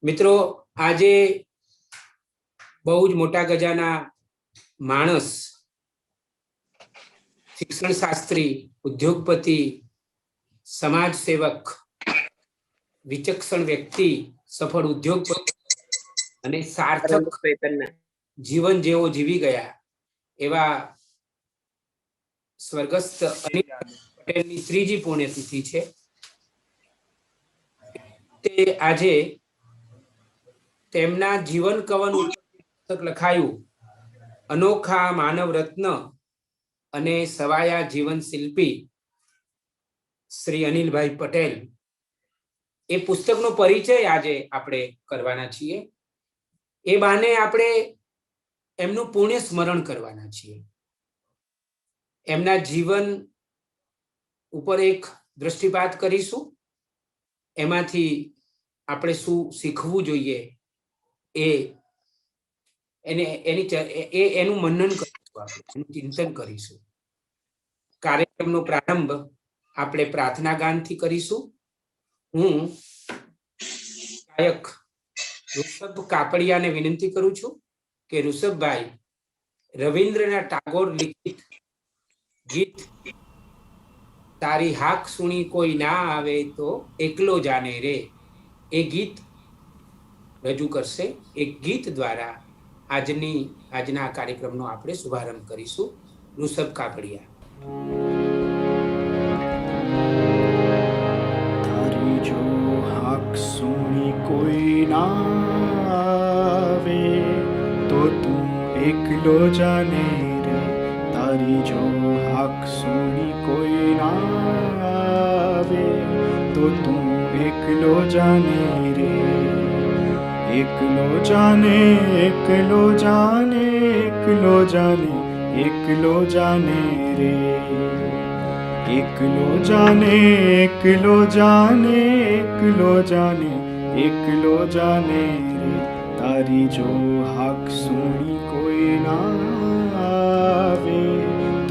મિત્રો, આજે બહુ જ મોટા ગજાના માણસ, શિક્ષણ શાસ્ત્રી, ઉદ્યોગપતિ, સમાજ સેવક, વિચક્ષણ વ્યક્તિ, સફળ ઉદ્યોગપતિ અને સાર્થક જીવન જેવો જીવી ગયા એવા સ્વર્ગસ્થ અનિલ પટેલની ત્રીજી પુણ્યતિથિ છે. તે આજે તેમના જીવન કવન પુસ્તક લખાયું, અનોખા માનવ રત્ન અને સવાયા જીવન શિલ્પી શ્રી અનિલભાઈ પટેલ. એ પુસ્તકનો પરિચય આજે આપણે કરવાના છીએ. એ બહાને આપણે એમનું પુણ્ય સ્મરણ કરવાના છીએ. એમના જીવન ઉપર એક દ્રષ્ટિપાત કરીશું. એમાંથી આપણે શું શીખવું જોઈએ એનું મનન કરીશું, આપણે એનું ચિંતન કરીશું. કાર્યક્રમનો પ્રારંભ આપણે પ્રાર્થના ગાનથી કરીશું. હું ગાયક ઋષભ કાપડિયાને વિનંતી કરું છું કે ઋષભભાઈ રવિન્દ્રનાથ ટાગોર લિખિત ગીત તારી હાક સુણી કોઈ ના આવે તો એકલો જાને રે એ ગીત રજૂ કરશે. એ ગીત દ્વારા આજના કાર્યક્રમનો આપણે શુભારંભ કરીશું. ઋષભ કાપડિયા. તારી જો હાક સુણી કોઈ ના આવે તો તું એકલો જાને રે. તારી જો હાક સુણી કોઈ ના આવે તો તું એકલો જાને રે. એકલો જાને, એકલો જાને, એકલો જાને, એકલો જાને રે. એકલો જાને, એકલો જાને, એકલો જાને, એકલો જાને રે. તારી જો હાક સુણી કોઈ ના આવે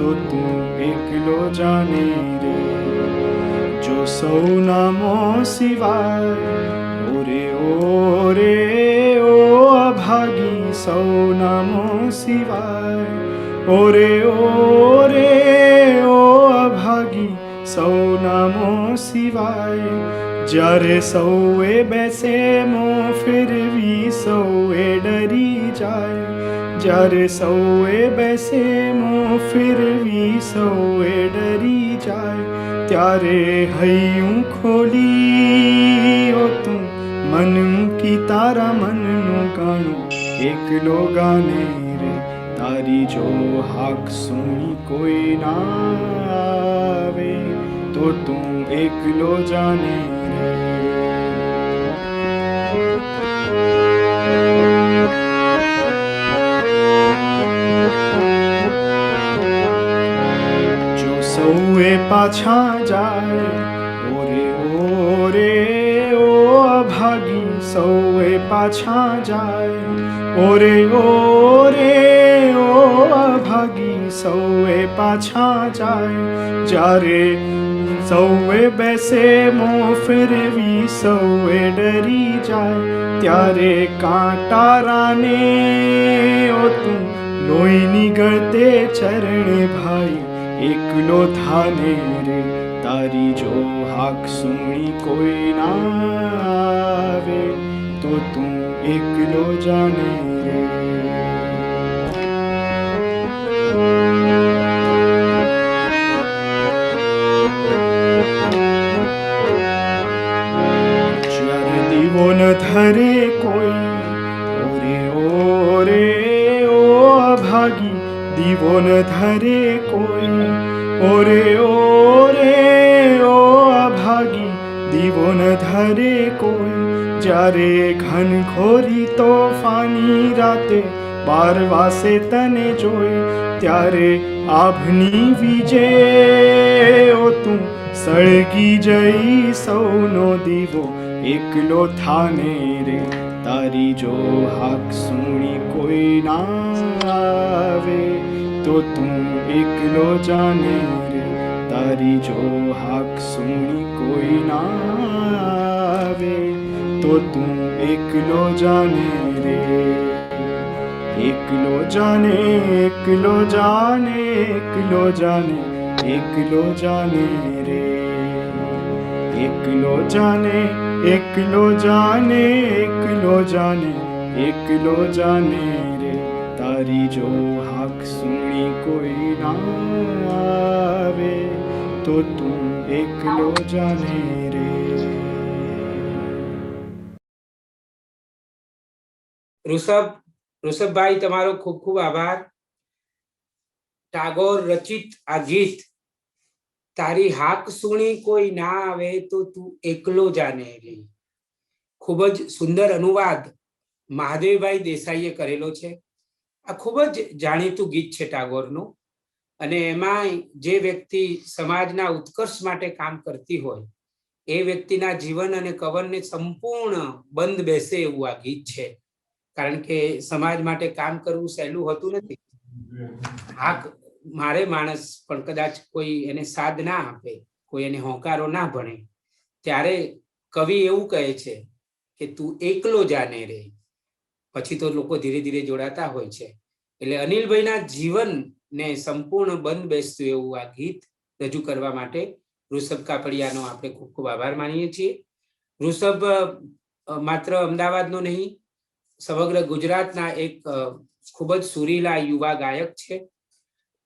તો તું એકલો જાને રે. જો સૌના મોં સિવાય ઓરે ઓરે ઓ અભાગી, સૌના મોં સિવાય ઓરે ઓરે ઓ અભાગી, સૌના મોં સિવાય. જ્યારે સૌએ બેસે મોં ફેરવી સૌએ ડરી જાય. જ્યારે સૌએ બેસે મોં ફેરવી સૌએ ડરી જાય. ત્યારે હૈયું ખોલી ઓ તું મન મૂકી તારા મનનું ગાણું એકલો ગાને રે. તારી જો હાક સુણી કોઈ ના આવે તો તું એકલો જાને રે. જો સૌએ પાછા જાય ઓરે ઓરે ઓ અભાગી, સૌએ પાછા જાય ઓરે ઓરે ઓ અભાગી, સૌએ પાછા જાય. જ્યારે સૌએ બેસે મોં ફેરવી સૌએ ડરી જાય. ત્યારે કાંટા રાને ઓ તું લોહીની ગળતે ચરણે ભાઈ એકલો થાને રે. તારી જો હાક સુણી કોઈ ના આવે તો તું એકલો જાને રે. જ્યારે દીવો ન ધરે કોઈ ઓરે ઓરે ઓ અભાગી, દીવો ન ધરે કોઈ ઓરે ઓરે ઓ અભાગી, દીવો ન ધરે કોઈ. જ્યારે ઘનઘોરી તોફાની રાતે 12 વાસે તને જોઈ. ત્યારે આભની વીજે ઓ તું સળગી જઈ સૌનો દીવો એકલો થાને રે. તારી જો હાક સુણી કોઈ ના આવે તો તું એકલો જાને રે. તારી જો હાક સુણી કોઈ ના આવે તો તું એકલો જાને રે. એકલો જાને, એકલો જાને, એકલો જાને, એકલો જાને રે. એકલો જાને, એકલો જાને, એકલો જાને, એકલો જાને રે. તારી જો હાક સુણી કોઈ ના આવે તો તું એકલો જાને રે. ઋષભભાઈ, તમારો ખૂબ ખૂબ આભાર. ટાગોર રચિત આ ગીત તારી હાક સુણી કોઈ ના આવે તો તું એકલો જાને રે, ખૂબ જ સુંદર અનુવાદ મહાદેવભાઈ દેસાઈએ કરેલો છે. આ ખૂબ જ જાણીતું ગીત છે ટાગોરનું, અને એમાં જે વ્યક્તિ સમાજના ઉત્કર્ષ માટે કામ કરતી હોય એ વ્યક્તિના જીવન અને કવનને સંપૂર્ણ બંધ બેસે એવું આ ગીત છે. કારણ કે સમાજ માટે કામ કરવું સહેલું હોતું નથી. હાક મારે માણસ પણ કદાચ કોઈ એને સાથ ના આપે, કોઈ એને હોંકારો ના ભણે, ત્યારે કવિ એવું કહે છે કે તું એકલો જાને રે. પછી તો લોકો ધીરે ધીરે જોડાતા હોય છે. એટલે અનિલભાઈના જીવનને સંપૂર્ણ બંધ બેસતું એવું આ ગીત રજૂ કરવા માટે ઋષભ કાપડિયાનો આપણે ખૂબ ખૂબ આભાર માનીએ છીએ. ઋષભ માત્ર અમદાવાદનો નહીં, સમગ્ર ગુજરાતના એક ખૂબ જ સુરીલા યુવા ગાયક છે.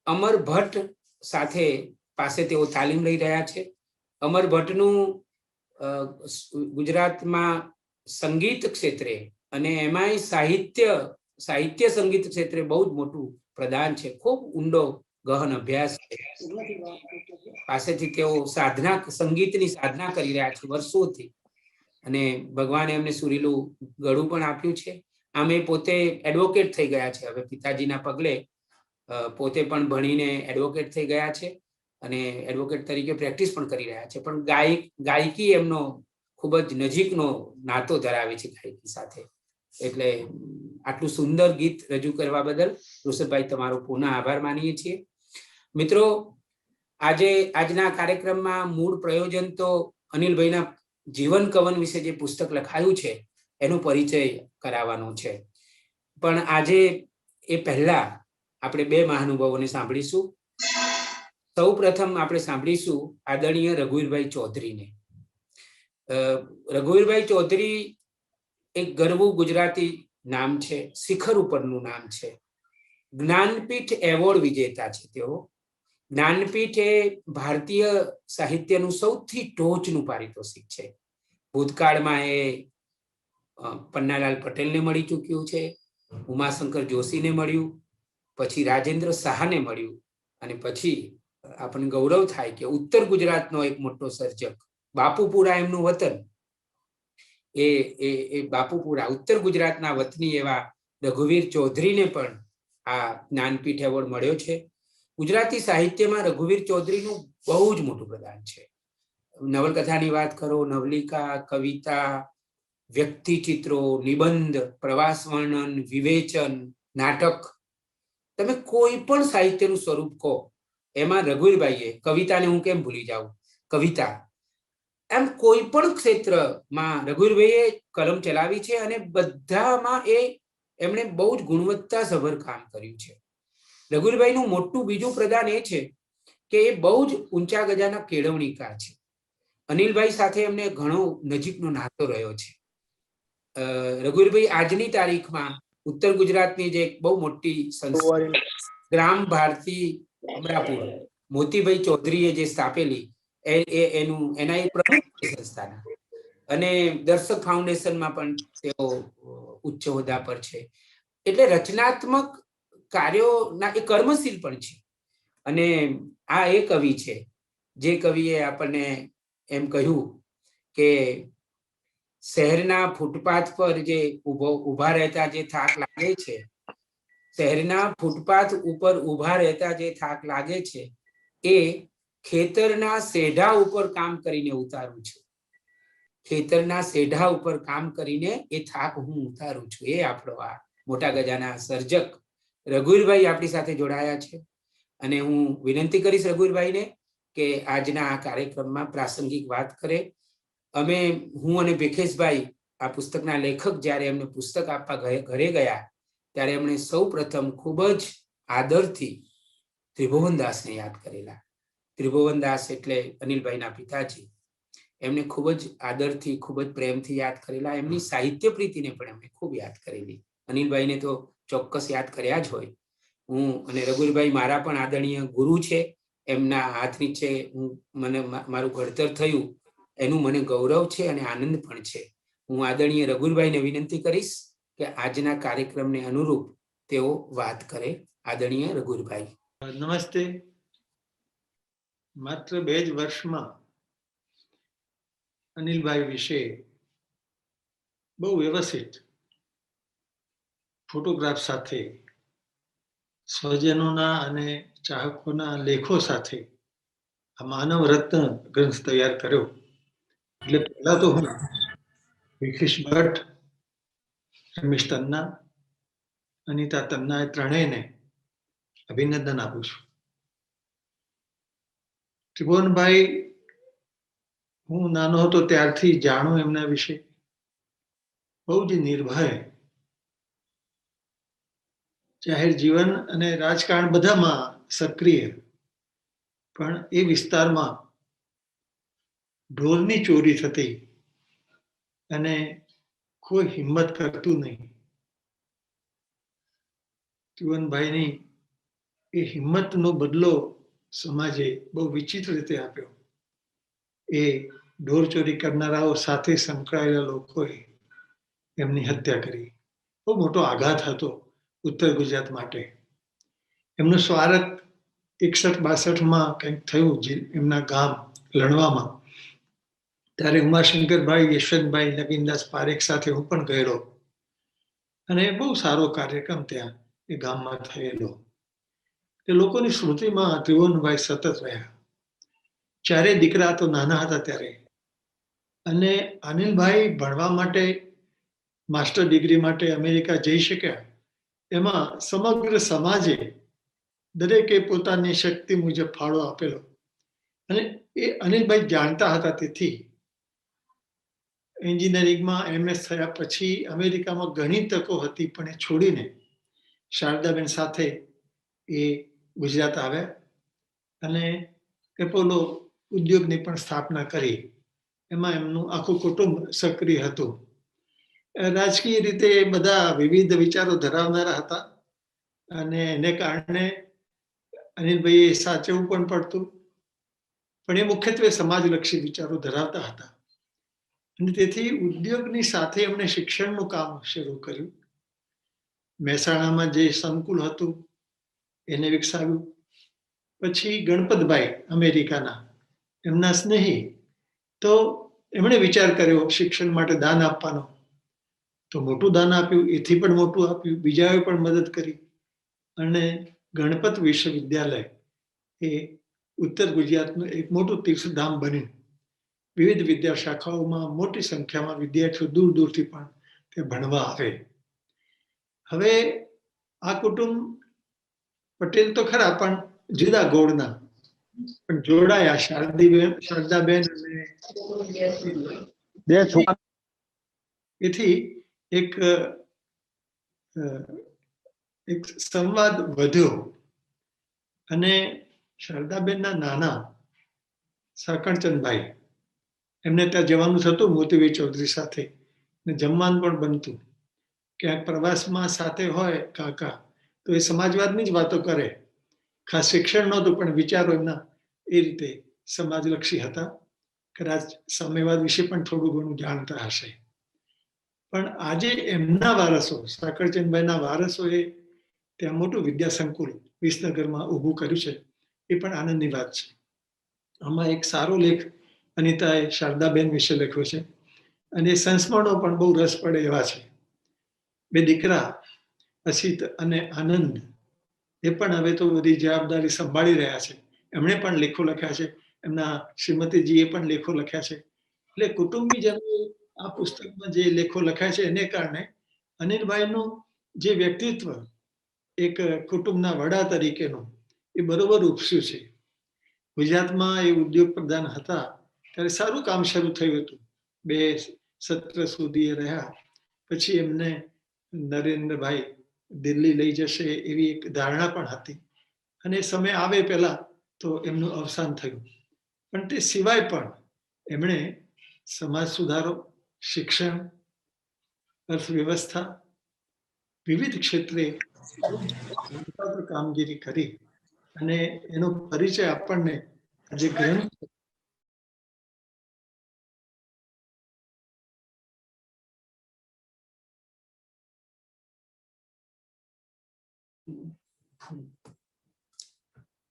અમર ભટ્ટ સાથે પાસે તેઓ તાલીમ લઈ રહ્યા છે. અમર ભટ્ટનું ગુજરાતમાં સંગીત ક્ષેત્રે અને એમાંય સાહિત્ય સંગીત ક્ષેત્રે બહુ જ મોટું પ્રદાન છે. ખૂબ ઊંડો ગહન અભ્યાસ છે. પાસેથી તેઓ સંગીતની સાધના કરી રહ્યા છે વર્ષોથી, અને ભગવાને એમને સુરીલું ગળું પણ આપ્યું છે. આમ એ પોતે એડવોકેટ થઈ ગયા છે હવે પિતાજીના પગલે. પોતે પણ ભણીને એડવોકેટ થઈ ગયા છે અને એડવોકેટ તરીકે પ્રેક્ટિસ પણ કરી રહ્યા છે. પણ ગાયકી એમનો ખૂબ જ નજીકનો નાતો ધરાવે છે ગાયકી સાથે. એટલે આટલું સુંદર ગીત રજૂ કરવા બદલ ઋષભભાઈ તમારો પુનઃ આભાર માનીએ છીએ. મિત્રો, આજના કાર્યક્રમમાં મૂળ પ્રયોજન તો અનિલભાઈના જીવન કવન વિશે જે પુસ્તક લખાયું છે એનો પરિચય કરાવવાનો છે. પણ આજે એ પહેલા આપણે બે મહાનુભાવોને સાંભળીશું. સૌ પ્રથમ આપણે સાંભળીશું આદરણીય રઘુવીરભાઈ ચૌધરીને. રઘુવીરભાઈ ચૌધરી એક ગરવું ગુજરાતી નામ છે, શિખર ઉપરનું નામ છે. જ્ઞાનપીઠ એવોર્ડ વિજેતા છે તેઓ. જ્ઞાનપીઠ એ ભારતીય સાહિત્યનું સૌથી ટોચનું પારિતોષિક છે. ભૂતકાળમાં એ પન્નાલાલ પટેલને મળી ચૂક્યું છે, ઉમાશંકર જોશીને મળ્યું, પછી રાજેન્દ્ર શાહને મળ્યું, અને પછી આપણને ગૌરવ થાય કે ઉત્તર ગુજરાતનો એક મોટો સર્જક, બાપુપુરા એમનું વતન, એ બાપુપુરા ઉત્તર ગુજરાતના વતની એવા રઘુવીર ચૌધરીને પણ આ જ્ઞાનપીઠ એવોર્ડ મળ્યો છે. ગુજરાતી સાહિત્યમાં રઘુવીર ચૌધરીનું બહુ જ મોટું પ્રદાન છે. નવલકથાની વાત કરો, નવલિકા, કવિતા, વ્યક્તિ ચિત્રો, નિબંધ, પ્રવાસ વર્ણન, વિવેચન, નાટક, તમે કોઈ પણ સાહિત્યનું સ્વરૂપ કહો એમાં રઘુવીરભાઈએ, કવિતાને હું કેમ ભૂલી જાઉં, કવિતા, એમ કોઈ પણ ક્ષેત્રમાં રઘુવીરભાઈએ કલમ ચલાવી છે અને બધામાં એમણે બહુ જ ગુણવત્તાસભર કામ કર્યું છે. રઘુવીરભાઈનું મોટું બીજું પ્રદાન એ છે કે એ બહુ જ ઊંચા ગજાના કેળવણીકાર છે. અનિલભાઈ સાથે એમને ઘણો નજીકનો નાતો રહ્યો છે. રઘુવીરભાઈ આજની તારીખમાં ઉત્તર ગુજરાતની જે બહુ મોટી સંસ્થા ગ્રામ ભારતી અમરાપુર, મોતીભાઈ ચૌધરીએ જે સ્થાપેલી, એના એ પ્રમુખ સંસ્થાના, અને દર્શક ફાઉન્ડેશનમાં પણ તેઓ ઉચ્ચ હોદ્દા પર છે. એટલે રચનાત્મક કાર્યોના એ કર્મશીલ પણ છે. અને આ એ કવિ છે જે કવિએ આપણને એમ કહ્યું કે શહેરના ફૂટપાથ પર જે ઉભા રહેતા જે થાક લાગે છે, શહેરના ફૂટપાથ ઉપર ઉભા રહેતા જે થાક લાગે છે એ ખેતરના સેઢા ઉપર કામ કરીને ઉતારું છું. ખેતરના સેઢા ઉપર કામ કરીને એ થાક હું ઉતારું છું. એ આપણો આ મોટા ગજાના સર્જક રઘુવીરભાઈ આપણી સાથે જોડાયા છે. અને હું વિનંતી કરીશ રઘુવીરભાઈને કે આજના આ કાર્યક્રમમાં પ્રાસંગિક વાત કરે. હું અને ભેખેશભાઈ આ પુસ્તકના લેખક જ્યારે એમને પુસ્તક આપવા ઘરે ગયા ત્યારે એમણે સૌ પ્રથમ ખૂબ જ આદરથી ત્રિભુવનદાસને યાદ કરેલા. ત્રિભુવનદાસ એટલે અનિલભાઈના પિતાજી. એમને ખૂબ જ આદરથી, ખૂબ જ પ્રેમથી યાદ કરેલા. એમની સાહિત્ય પ્રીતિને પણ એમણે ખૂબ યાદ કરેલી. અનિલભાઈને તો ચોક્કસ યાદ કર્યા જ હોય. હું અને રઘુવીરભાઈ મારા પણ આદરણીય ગુરુ છે. એમના હાથ નીચે મને મારું ઘડતર થયું એનું મને ગૌરવ છે અને આનંદ પણ છે. હું આદરણીય રઘુવીરભાઈને વિનંતી કરીશ કે આજના કાર્યક્રમને અનુરૂપ તેઓ વાત કરે. આદરણીય રઘુવીરભાઈ. નમસ્તે. માત્ર 2 જ વર્ષમાં અનિલભાઈ વિશે બહુ વ્યવસ્થિત ફોટોગ્રાફ સાથે, સ્વજનોના અને ચાહકોના લેખો સાથે આ માનવ રત્ન ગ્રંથ તૈયાર કર્યો. એટલે પહેલા તો હું વિખેશ ભટ્ટ, રમેશ તન્ના, અનિતા તન્ના એ ત્રણેયને અભિનંદન આપું છું. ત્રિભુવનભાઈ હું નાનો હતો ત્યારથી જાણું એમના વિશે. બહુ જ નિર્ભય, જાહેર જીવન અને રાજકારણ બધામાં સક્રિય, પણ એ વિસ્તારમાં ઢોરની ચોરી થતી અને કોઈ હિંમત કરતું નહીં. ત્રિભુવનભાઈની એ હિંમતનો બદલો સમાજે બહુ વિચિત્ર રીતે આપ્યો. એ ઢોર ચોરી કરનારાઓ સાથે સંકળાયેલા લોકોએ એમની હત્યા કરી. બહુ મોટો આઘાત હતો ઉત્તર ગુજરાત માટે. એમનું સ્મારક 61-62માં કંઈક થયું એમના ગામ લણવામાં. ત્યારે ઉમાશંકરભાઈ, યશવંતભાઈ, નવીનદાસ પારેખ સાથે હું પણ ગયેલો અને બહુ સારો કાર્યક્રમ ત્યાં એ ગામમાં થયેલો. એ લોકોની સ્મૃતિમાં ત્રિભુવનભાઈ સતત રહ્યા. 4 દીકરા તો નાના હતા ત્યારે. અને અનિલભાઈ ભણવા માટે, માસ્ટર ડિગ્રી માટે અમેરિકા જઈ શક્યા. એમાં સમગ્ર સમાજે દરેકે પોતાની શક્તિ મુજબ ફાળો આપેલો. અને એ અનિલભાઈ જાણતા હતા. તેથી એન્જિનિયરિંગમાં MS થયા પછી અમેરિકામાં ઘણી તકો હતી, પણ એ છોડીને શારદાબેન સાથે એ ગુજરાત આવ્યા અને એપોલો ઉદ્યોગની પણ સ્થાપના કરી. એમાં એમનું આખું કુટુંબ સક્રિય હતું. રાજકીય રીતે બધા વિવિધ વિચારો ધરાવનારા હતા અને એને કારણે અનિલભાઈએ સાચવવું પણ પડતું, પણ એ મુખ્યત્વે સમાજલક્ષી વિચારો ધરાવતા હતા. અને તેથી ઉદ્યોગની સાથે એમણે શિક્ષણનું કામ શરૂ કર્યું. મહેસાણામાં જે સંકુલ હતું એને વિકસાવ્યું. પછી ગણપતભાઈ અમેરિકાના એમના સ્નેહી, તો એમણે વિચાર કર્યો શિક્ષણ માટે દાન આપવાનો. તો મોટું દાન આપ્યું, એથી પણ મોટું આપ્યું. બીજાએ પણ મદદ કરી અને ગણપત વિશ્વવિદ્યાલય એ ઉત્તર ગુજરાતનું એક મોટું તીર્થધામ બન્યું. વિવિધ વિદ્યાશાખાઓમાં મોટી સંખ્યામાં વિદ્યાર્થીઓ દૂર દૂરથી પણ તે ભણવા આવે. હવે આ કુટુંબ પટેલ તો ખરા, પણ જુદા ગોળના, પણ જોડાયા. શારદાબેન અને એથી એક સંવાદ વધ્યો. અને શારદાબેનના નાના સાકણચંદભાઈ, એમને ત્યાં જવાનું થતું મોતીભાઈ ચૌધરી સાથે, ને જમવાનું પણ બનતું. ક્યાંક પ્રવાસમાં સાથે હોય કાકા તો એ સમાજવાદની જ વાતો કરે. ખાસ શિક્ષણ નહોતું, પણ વિચારો એમના એ રીતે સમાજલક્ષી હતા. કદાચ સામ્યવાદ વિશે પણ થોડું ઘણું જાણતા હશે. પણ આજે એમના વારસો, સાકળચંદભાઈના વારસોએ ત્યાં મોટું વિદ્યાસંકુલ વિસનગરમાં ઊભું કર્યું છે. એ પણ આનંદની વાત છે. આમાં એક સારો લેખ અનિતાએ શારદાબેન વિશે લખ્યો છે અને એ સંસ્મરણો પણ બહુ રસ પડે એવા છે. 2 દીકરા અસિત અને આનંદ એ પણ હવે તો બધી જવાબદારી સંભાળી રહ્યા છે. એમણે પણ લેખો લખ્યા છે. એમના શ્રીમતીજીએ પણ લેખો લખ્યા છે. એટલે કુટુંબીજનો આ પુસ્તકમાં જે લેખો લખ્યા છે એને કારણે અનિલભાઈનું જે વ્યક્તિત્વ એક કુટુંબના વડા તરીકેનું એ બરોબર ઉપસ્યું છે. ગુજરાતમાં એ ઉદ્યોગ પ્રધાન હતા ત્યારે સારું કામ શરૂ થયું હતું. 2 સત્ર સુધી એ રહ્યા. પછી એમને નરેન્દ્રભાઈ દિલ્હી લઈ જશે એવી એક ધારણા પણ હતી, અને સમય આવે પહેલા તો એમનું અવસાન થયું. પણ તે સિવાય પણ એમણે સમાજ સુધારો, શિક્ષણ, અર્થવ્યવસ્થા, વિવિધ ક્ષેત્રે કામગીરી કરી, અને એનો પરિચય આપણને આજે ગ્રંથ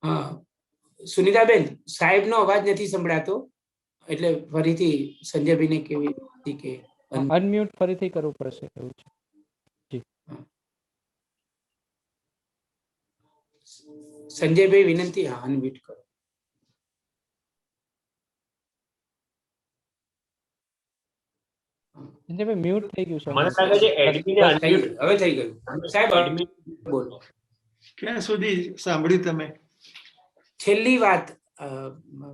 હા, સુનિતાબેન, સાહેબનો અવાજ નથી સંભળાતો, એટલે ફરીથી સંજયભાઈને કેવી હતી કે અનમ્યુટ ફરીથી કરવું પડશે એવું છે. સંજયભાઈ વિનંતી, હા, અનમ્યુટ કરો. સંજયભાઈ મ્યુટ થઈ ગયું છે. મને લાગે છે એડમિને અનમ્યુટ હવે થઈ ગયું. સાહેબ એડમિન બોલો. ક્યાં સુધી સાંભળ્યું તમે? છેલ્લી વાત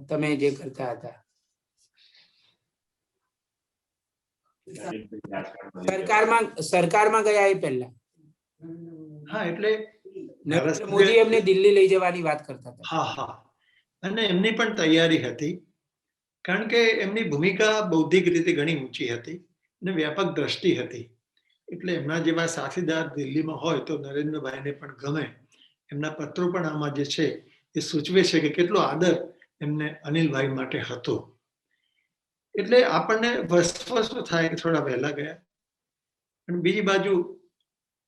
તમે જે કરતા હતા. સરકારમાં ગયા એ પહેલા. હા, એટલે નરેન્દ્ર મોદી એમને દિલ્હી લઈ જવાની વાત કરતા હતા. હા હા, અને એમની પણ તૈયારી હતી, કારણ કે એમની ભૂમિકા બૌદ્ધિક રીતે ઘણી ઊંચી હતી અને વ્યાપક દ્રષ્ટિ હતી. એટલે એમના જેવા સાથીદાર દિલ્હીમાં હોય તો નરેન્દ્રભાઈને પણ ગમે. એમના પત્રો પણ આમાં જે છે એ સૂચવે છે કે કેટલો આદર એમને અનિલભાઈ માટે હતો. એટલે આપણને વસ્તુ થાય કે થોડા વહેલા ગયા. પણ બીજી બાજુ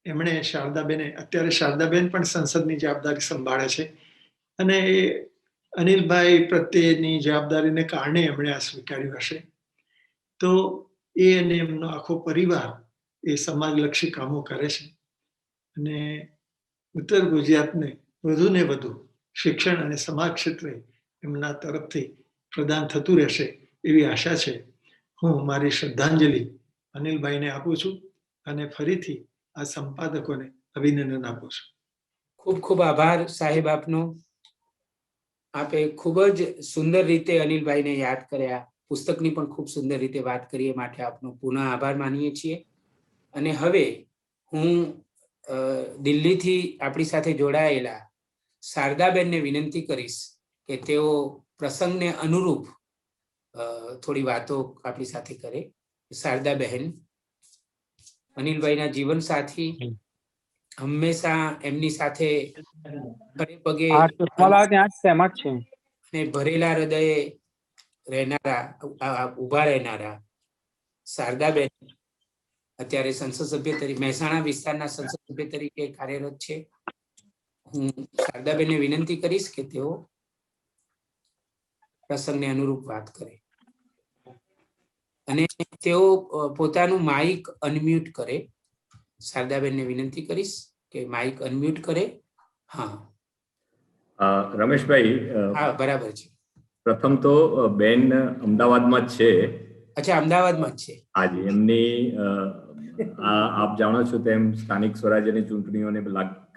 એમણે શારદાબેને, અત્યારે શારદાબેન પણ સંસદની જવાબદારી સંભાળે છે, અને એ અનિલભાઈ પ્રત્યેની જવાબદારીને કારણે એમણે આ સ્વીકાર્યું હશે. તો એ અને એમનો આખો પરિવાર એ સમાજલક્ષી કામો કરે છે, અને ઉત્તર ગુજરાતને વધુ ને વધુ શિક્ષણ અને સમાજ ક્ષેત્રે એમના તરફથી પ્રદાન થતું રહેશે એવી આશા છે. હું મારી શ્રદ્ધાંજલિ અનિલભાઈને આપું છું, અને ફરીથી આ સંપાદકોને અભિનંદન આપું છું. ખૂબ ખૂબ આભાર સાહેબ આપનો. આપે ખૂબ જ સુંદર રીતે અનિલભાઈને યાદ કર્યા, પુસ્તકની પણ ખૂબ સુંદર રીતે વાત કરી, એ માટે આપનો પુનઃ આભાર માનીએ છીએ. અને હવે હું દિલ્હીથી આપણી સાથે જોડાયેલા શારદાબેનને વિનંતી કરીશ કે તેઓ પ્રસંગને અનુરૂપ થોડી વાતો આપણી સાથે કરે. શારદાબહેન, અનિલભાઈના જીવન સાથી, હંમેશા એમની સાથે ખડે પગે અને ભરેલા હૃદયે રહેનારા, ઉભા રહેનારા શારદાબેન અત્યારે સંસદ સભ્ય તરીકે મહેસાણા વિસ્તારના સંસદ સભ્ય તરીકે કાર્યરત છે. હું શારદાબેનને વિનંતી કરીશ કે તેઓ પ્રસંગને અનુરૂપ વાત કરે, અને તેઓ પોતાનું માઇક અનમ્યુટ કરે. શારદાબેનને વિનંતી કરીશ કે માઇક અનમ્યુટ કરે. હા, રમેશભાઈ, હા, બરાબર છે. પ્રથમ તો બેન અમદાવાદમાં જ છે. અચ્છા, અમદાવાદમાં જ છે. હાજી, એમની આપ જાણો છો તેમ સ્થાનિક સ્વરાજ્યની ચૂંટણીઓને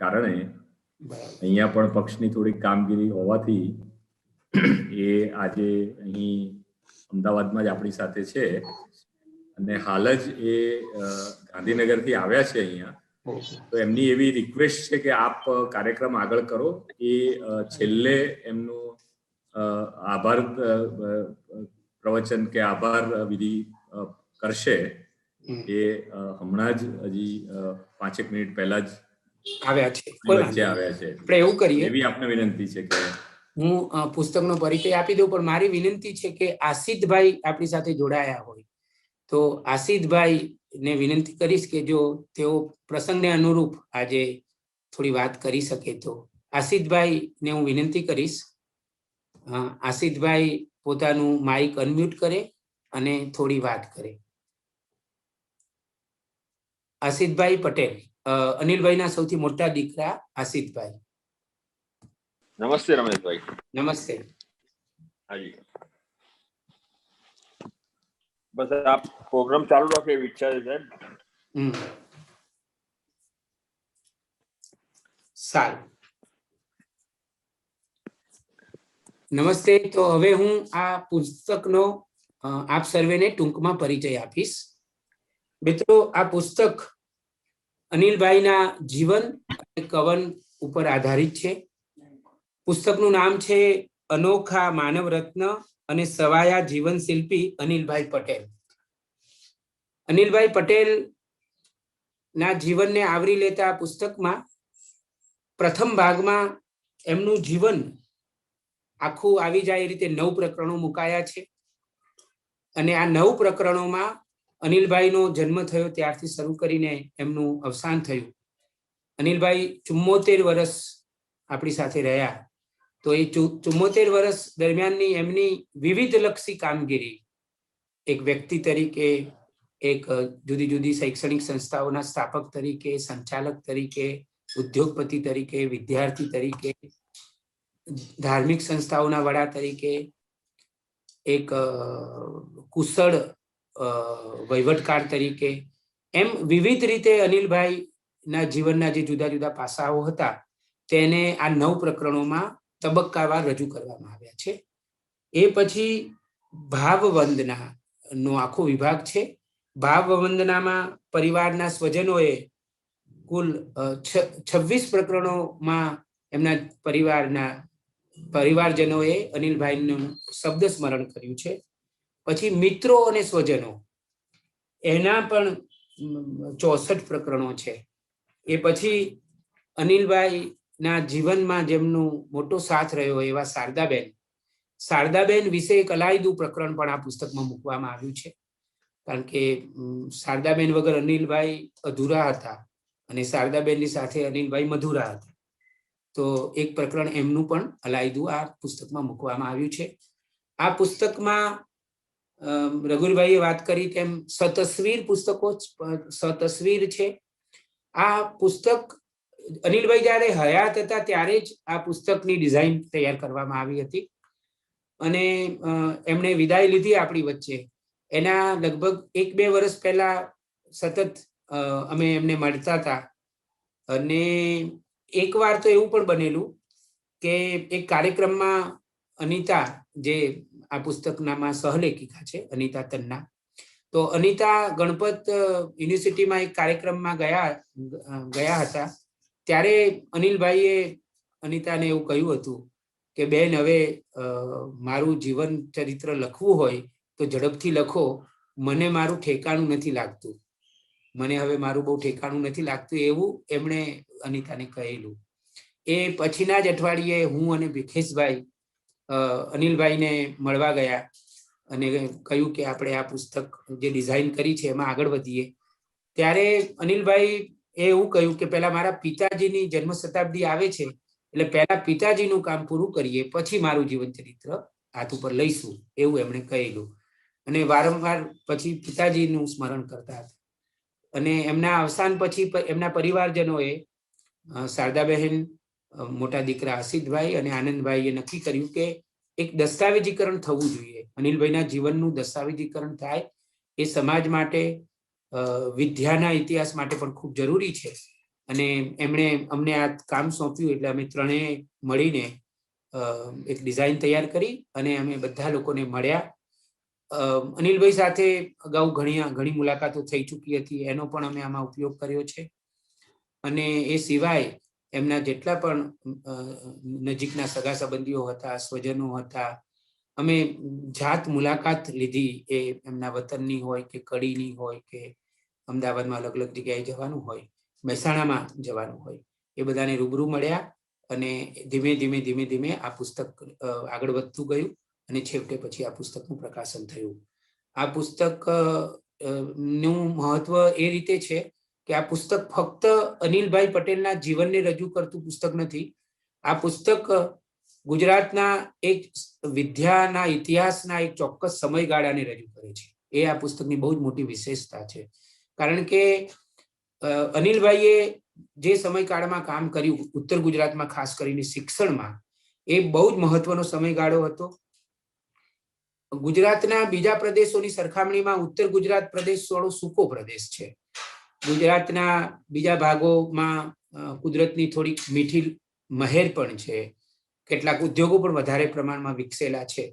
કારણે અહીંયા પણ પક્ષની થોડી કામગીરી હોવાથી એ આજે અહીં અમદાવાદમાં જ આપણી સાથે છે, અને હાલ જ એ ગાંધીનગરથી આવ્યા છે અહીંયા. તો એમની એવી રિક્વેસ્ટ છે કે આપ કાર્યક્રમ આગળ કરો. એ છેલ્લે એમનું આભાર પ્રવચન કે આભાર વિધિ કરશે. એ હમણાં જ હજી 5 મિનિટ પહેલા જ આવ્યા છે. વચ્ચે આવ્યા છે. આપણે એવું કરીએ, એવી આપને વિનંતી છે કે હું પુસ્તકનો પરિચય આપી દઉં, પણ મારી વિનંતી છે કે આસિતભાઈ આપણી સાથે જોડાયા હોય તો આસિતભાઈ ને વિનંતી કરીશ કે જો તેઓ પ્રસંગને અનુરૂપ આજે થોડી વાત કરી શકે તો આસિતભાઈ ને હું વિનંતી કરીશ. આસિતભાઈ પોતાનું માઇક અનમ્યુટ કરે અને થોડી વાત કરે. આસિતભાઈ પટેલ, અનિલભાઈના સૌથી મોટા દીકરા આસિતભાઈ. નમસ્તે રમેશભાઈ. નમસ્તે. હાજી, બસ આપ પ્રોગ્રામ ચાલુ રાખો એવી ઈચ્છા છે સાહેબ. સારું, નમસ્તે. તો હવે હું આ પુસ્તકનો આપ સર્વેને ટૂંકમાં પરિચય આપીશ. મિત્રો, આ પુસ્તક અનિલભાઈના જીવન અને કવન ઉપર આધારિત છે. પુસ્તકનું નામ છે અનોખા માનવ રત્ન અને સવાયા જીવન શિલ્પી અનિલભાઈ પટેલ. અનિલભાઈ પટેલ ના જીવનને આવરી લેતા આ પુસ્તકમાં પ્રથમ ભાગમાં એમનું જીવન આખું આવી જાય એ રીતે 9 પ્રકરણો મુકાયા છે. અને આ 9 પ્રકરણોમાં અનિલભાઈનો જન્મ થયો ત્યારથી શરૂ કરીને એમનું અવસાન થયું. અનિલભાઈ 74 વર્ષ આપણી સાથે રહ્યા. તો એ 74 વર્ષ દરમિયાનની એમની વિવિધલક્ષી કામગીરી, એક વ્યક્તિ તરીકે, એક જુદી જુદી શૈક્ષણિક સંસ્થાઓના સ્થાપક તરીકે, સંચાલક તરીકે, ઉદ્યોગપતિ તરીકે, વિદ્યાર્થી તરીકે, ધાર્મિક સંસ્થાઓના વડા તરીકે, એક કુશળ વહીવટકાર તરીકે, એમ વિવિધ રીતે અનિલભાઈના જીવનના જે જુદા જુદા પાસાઓ હતા તેને આ 9 પ્રકરણોમાં તબક્કાવાર રજૂ કરવામાં આવ્યા છે. એ પછી ભાવવંદના નો આખો વિભાગ છે. ભાવવંદનામાં પરિવારના સ્વજનોએ કુલ 26 પ્રકરણોમાં એમના પરિવારજનોએ અનિલભાઈનું શબ્દ સ્મરણ કર્યું છે. પછી મિત્રો અને સ્વજનો, એના પણ 64 પ્રકરણો છે. એ પછી અનિલભાઈના જીવનમાં જેમનો મોટો સાથ રહ્યો એવા શારદાબેન વિશે એક અલાયદું પ્રકરણ પણ આ પુસ્તકમાં મૂકવામાં આવ્યું છે. કારણ કે શારદાબેન વગર અનિલભાઈ અધૂરા હતા અને શારદાબેનની સાથે અનિલભાઈ મધુરા હતા. તો એક પ્રકરણ એમનું પણ અલાયદું આ પુસ્તકમાં મૂકવામાં આવ્યું છે. આ પુસ્તકમાં રઘુભાઈએ વાત કરી તેમ સતસ્વીર છે. આ પુસ્તક અનિલભાઈ જ્યારે હયાત હતા ત્યારે જ આ પુસ્તકની ડિઝાઇન તૈયાર કરવામાં આવી હતી. અને એમણે વિદાય લીધી આપણી વચ્ચે એના લગભગ 1-2 વર્ષ પહેલા સતત અમે એમને મળતા હતા. અને એકવાર તો એવું પણ બનેલું કે એક કાર્યક્રમમાં અનિતા, જે આ પુસ્તકનામાં સહલેખિકા છે, અનિતા તન્ના, તો અનિતા ગણપત યુનિવર્સિટીમાં એક કાર્યક્રમમાં ગયા હતા. ત્યારે અનિલભાઈએ અનિતાને એવું કહ્યું હતું કે બેન, હવે મારું જીવન ચરિત્ર લખવું હોય તો ઝડપથી લખો, મને મારું ઠેકાણું નથી લાગતું, મને હવે મારું બહુ ઠેકાણું નથી લાગતું, એવું એમણે અનિતાને કહેલું. એ પછીના જ અઠવાડિયે હું અને ભીખેશભાઈ અનિલભાઈને મળવા ગયા અને કહ્યું કે આપણે આ પુસ્તક જે ડિઝાઇન કરી છે એમાં આગળ વધીએ. ત્યારે અનિલભાઈ એવું કહ્યું કે પહેલા મારા પિતાજીની જન્મ શતાબ્દી આવે છે એટલે પહેલા પિતાજીનું કામ પૂરું કરીએ, પછી મારું જીવન ચરિત્ર હાથ ઉપર લઈશું, એવું એમણે કહેલું. અને વારંવાર પછી પિતાજીનું સ્મરણ કરતા હતા. અને એમના અવસાન પછી એમના પરિવારજનોએ શારદાબહેન, મોટા દીકરા અસિતભાઈ અને આનંદભાઈએ નક્કી કર્યું કે એક દસ્તાવેજીકરણ થવું જોઈએ. અનિલભાઈના જીવનનું દસ્તાવેજીકરણ થાય એ સમાજ માટે, વિદ્યાના ઇતિહાસ માટે પણ ખૂબ જરૂરી છે. અને એમણે અમને આ કામ સોંપ્યું એટલે અમે ત્રણેય મળીને એક ડિઝાઇન તૈયાર કરી અને અમે બધા લોકોને મળ્યા. અનિલભાઈ સાથે અગાઉ ઘણી મુલાકાતો થઈ ચૂકી હતી, એનો પણ અમે આમાં ઉપયોગ કર્યો છે. અને એ સિવાય એમના જેટલા પણ નજીકના સગા સંબંધીઓ હતા, સ્વજનો હતા, અમે જાત મુલાકાત લીધી. એ એમના વતનની હોય કે કડીની હોય કે અમદાવાદમાં અલગ અલગ જગ્યાએ જવાનું હોય, મહેસાણામાં જવાનું હોય, એ બધાને રૂબરૂ મળ્યા. અને ધીમે ધીમે આ પુસ્તક આગળ વધતું ગયું અને છેવટે પછી આ પુસ્તકનું પ્રકાશન થયું. આ પુસ્તક નું મહત્વ એ રીતે છે કે આ પુસ્તક ફક્ત અનિલભાઈ પટેલના જીવનને રજૂ કરતું પુસ્તક નથી. આ પુસ્તક ગુજરાતના એક વિદ્યાના ઇતિહાસના એક ચોક્કસ સમયગાળાને રજૂ કરે છે. એ આ પુસ્તકની બહુ જ મોટી વિશેષતા છે. કારણ કે અનિલભાઈએ જે સમયકાળમાં કામ કર્યું ઉત્તર ગુજરાતમાં, ખાસ કરીને શિક્ષણમાં, એ બહુ જ મહત્વનો સમયગાળો હતો. ગુજરાતના બીજા પ્રદેશોની સરખામણીમાં ઉત્તર ગુજરાત પ્રદેશ થોડો સૂકો પ્રદેશ છે. ગુજરાતના બીજા ભાગોમાં કુદરતની થોડીક મીઠી મહેર પણ છે, કેટલાક ઉદ્યોગો પણ વધારે પ્રમાણમાં વિકસેલા છે.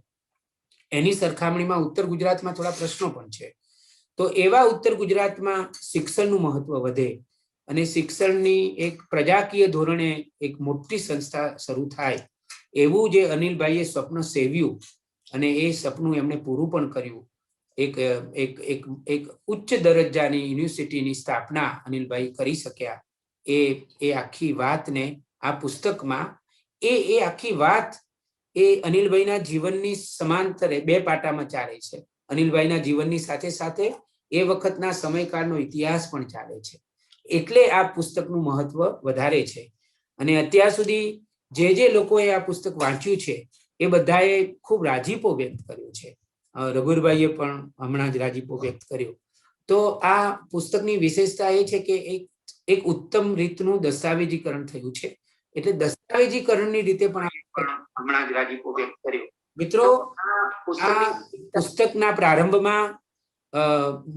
એની સરખામણીમાં ઉત્તર ગુજરાતમાં થોડા પ્રશ્નો પણ છે. તો એવા ઉત્તર ગુજરાતમાં શિક્ષણનું મહત્વ વધે અને શિક્ષણની એક પ્રજાકીય ધોરણે એક મોટી સંસ્થા શરૂ થાય એવું જે અનિલભાઈએ સ્વપ્ન સેવ્યું અને એ સપનું એમણે પૂરું પણ કર્યું. એક એક એક એક ઉચ્ચ દરજ્જાની યુનિવર્સિટીની સ્થાપના અનિલભાઈ કરી શક્યા. એ આખી વાતને આ પુસ્તકમાં એ આખી વાત એ અનિલભાઈના જીવનની સમાંતરે બે પાટામાં ચાલે છે. અનિલભાઈના જીવનની સાથે સાથે એ વખતના સમયકાળનો ઇતિહાસ પણ ચાલે છે. એટલે આ પુસ્તકનું મહત્વ વધારે છે. અને અત્યાર સુધી જે લોકોએ આ પુસ્તક વાંચ્યું છે એ બધાએ ખૂબ રાજીપો વ્યક્ત કર્યો છે. રઘુરભાઈએ પણ હમણાં જ રાજીપો વ્યક્ત કર્યો. તો આ પુસ્તકની વિશેષતા એ છે કે એક ઉત્તમ રીતનું દસ્તાવેજીકરણ થયું છે. એટલે દસ્તાવેજીકરણની રીતે પણ હમણાં જ રાજીપો વ્યક્ત કર્યો. મિત્રો, આ પુસ્તકના પ્રારંભમાં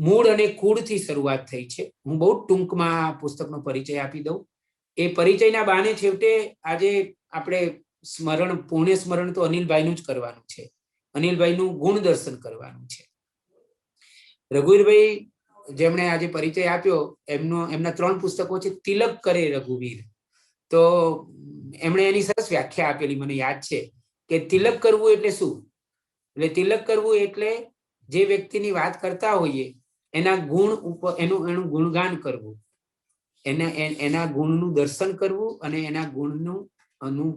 મૂળ અને કુળથી શરૂઆત થઈ છે. હું બહુ ટૂંકમાં આ પુસ્તકનો પરિચય આપી દઉં. એ પરિચયના બહાને છેવટે આજે આપણે પુણ્ય સ્મરણ તો અનિલભાઈનું જ કરવાનું છે. અનિલભાઈનું ગુણ દર્શન કરવાનું છે. રઘુવીરભાઈ જેમણે આજે પરિચય આપ્યો એમના 3 પુસ્તકો છે. તિલક કરે રઘુવીર. તો એમણે એની સરસ વ્યાખ્યા આપેલી મને યાદ છે કે તિલક કરવું એટલે શું? એટલે તિલક કરવું એટલે જે વ્યક્તિની વાત કરતા હોઈએ એના ગુણ ઉપર એનું ગુણગાન કરવું, એના ગુણનું દર્શન કરવું અને એના ગુણનું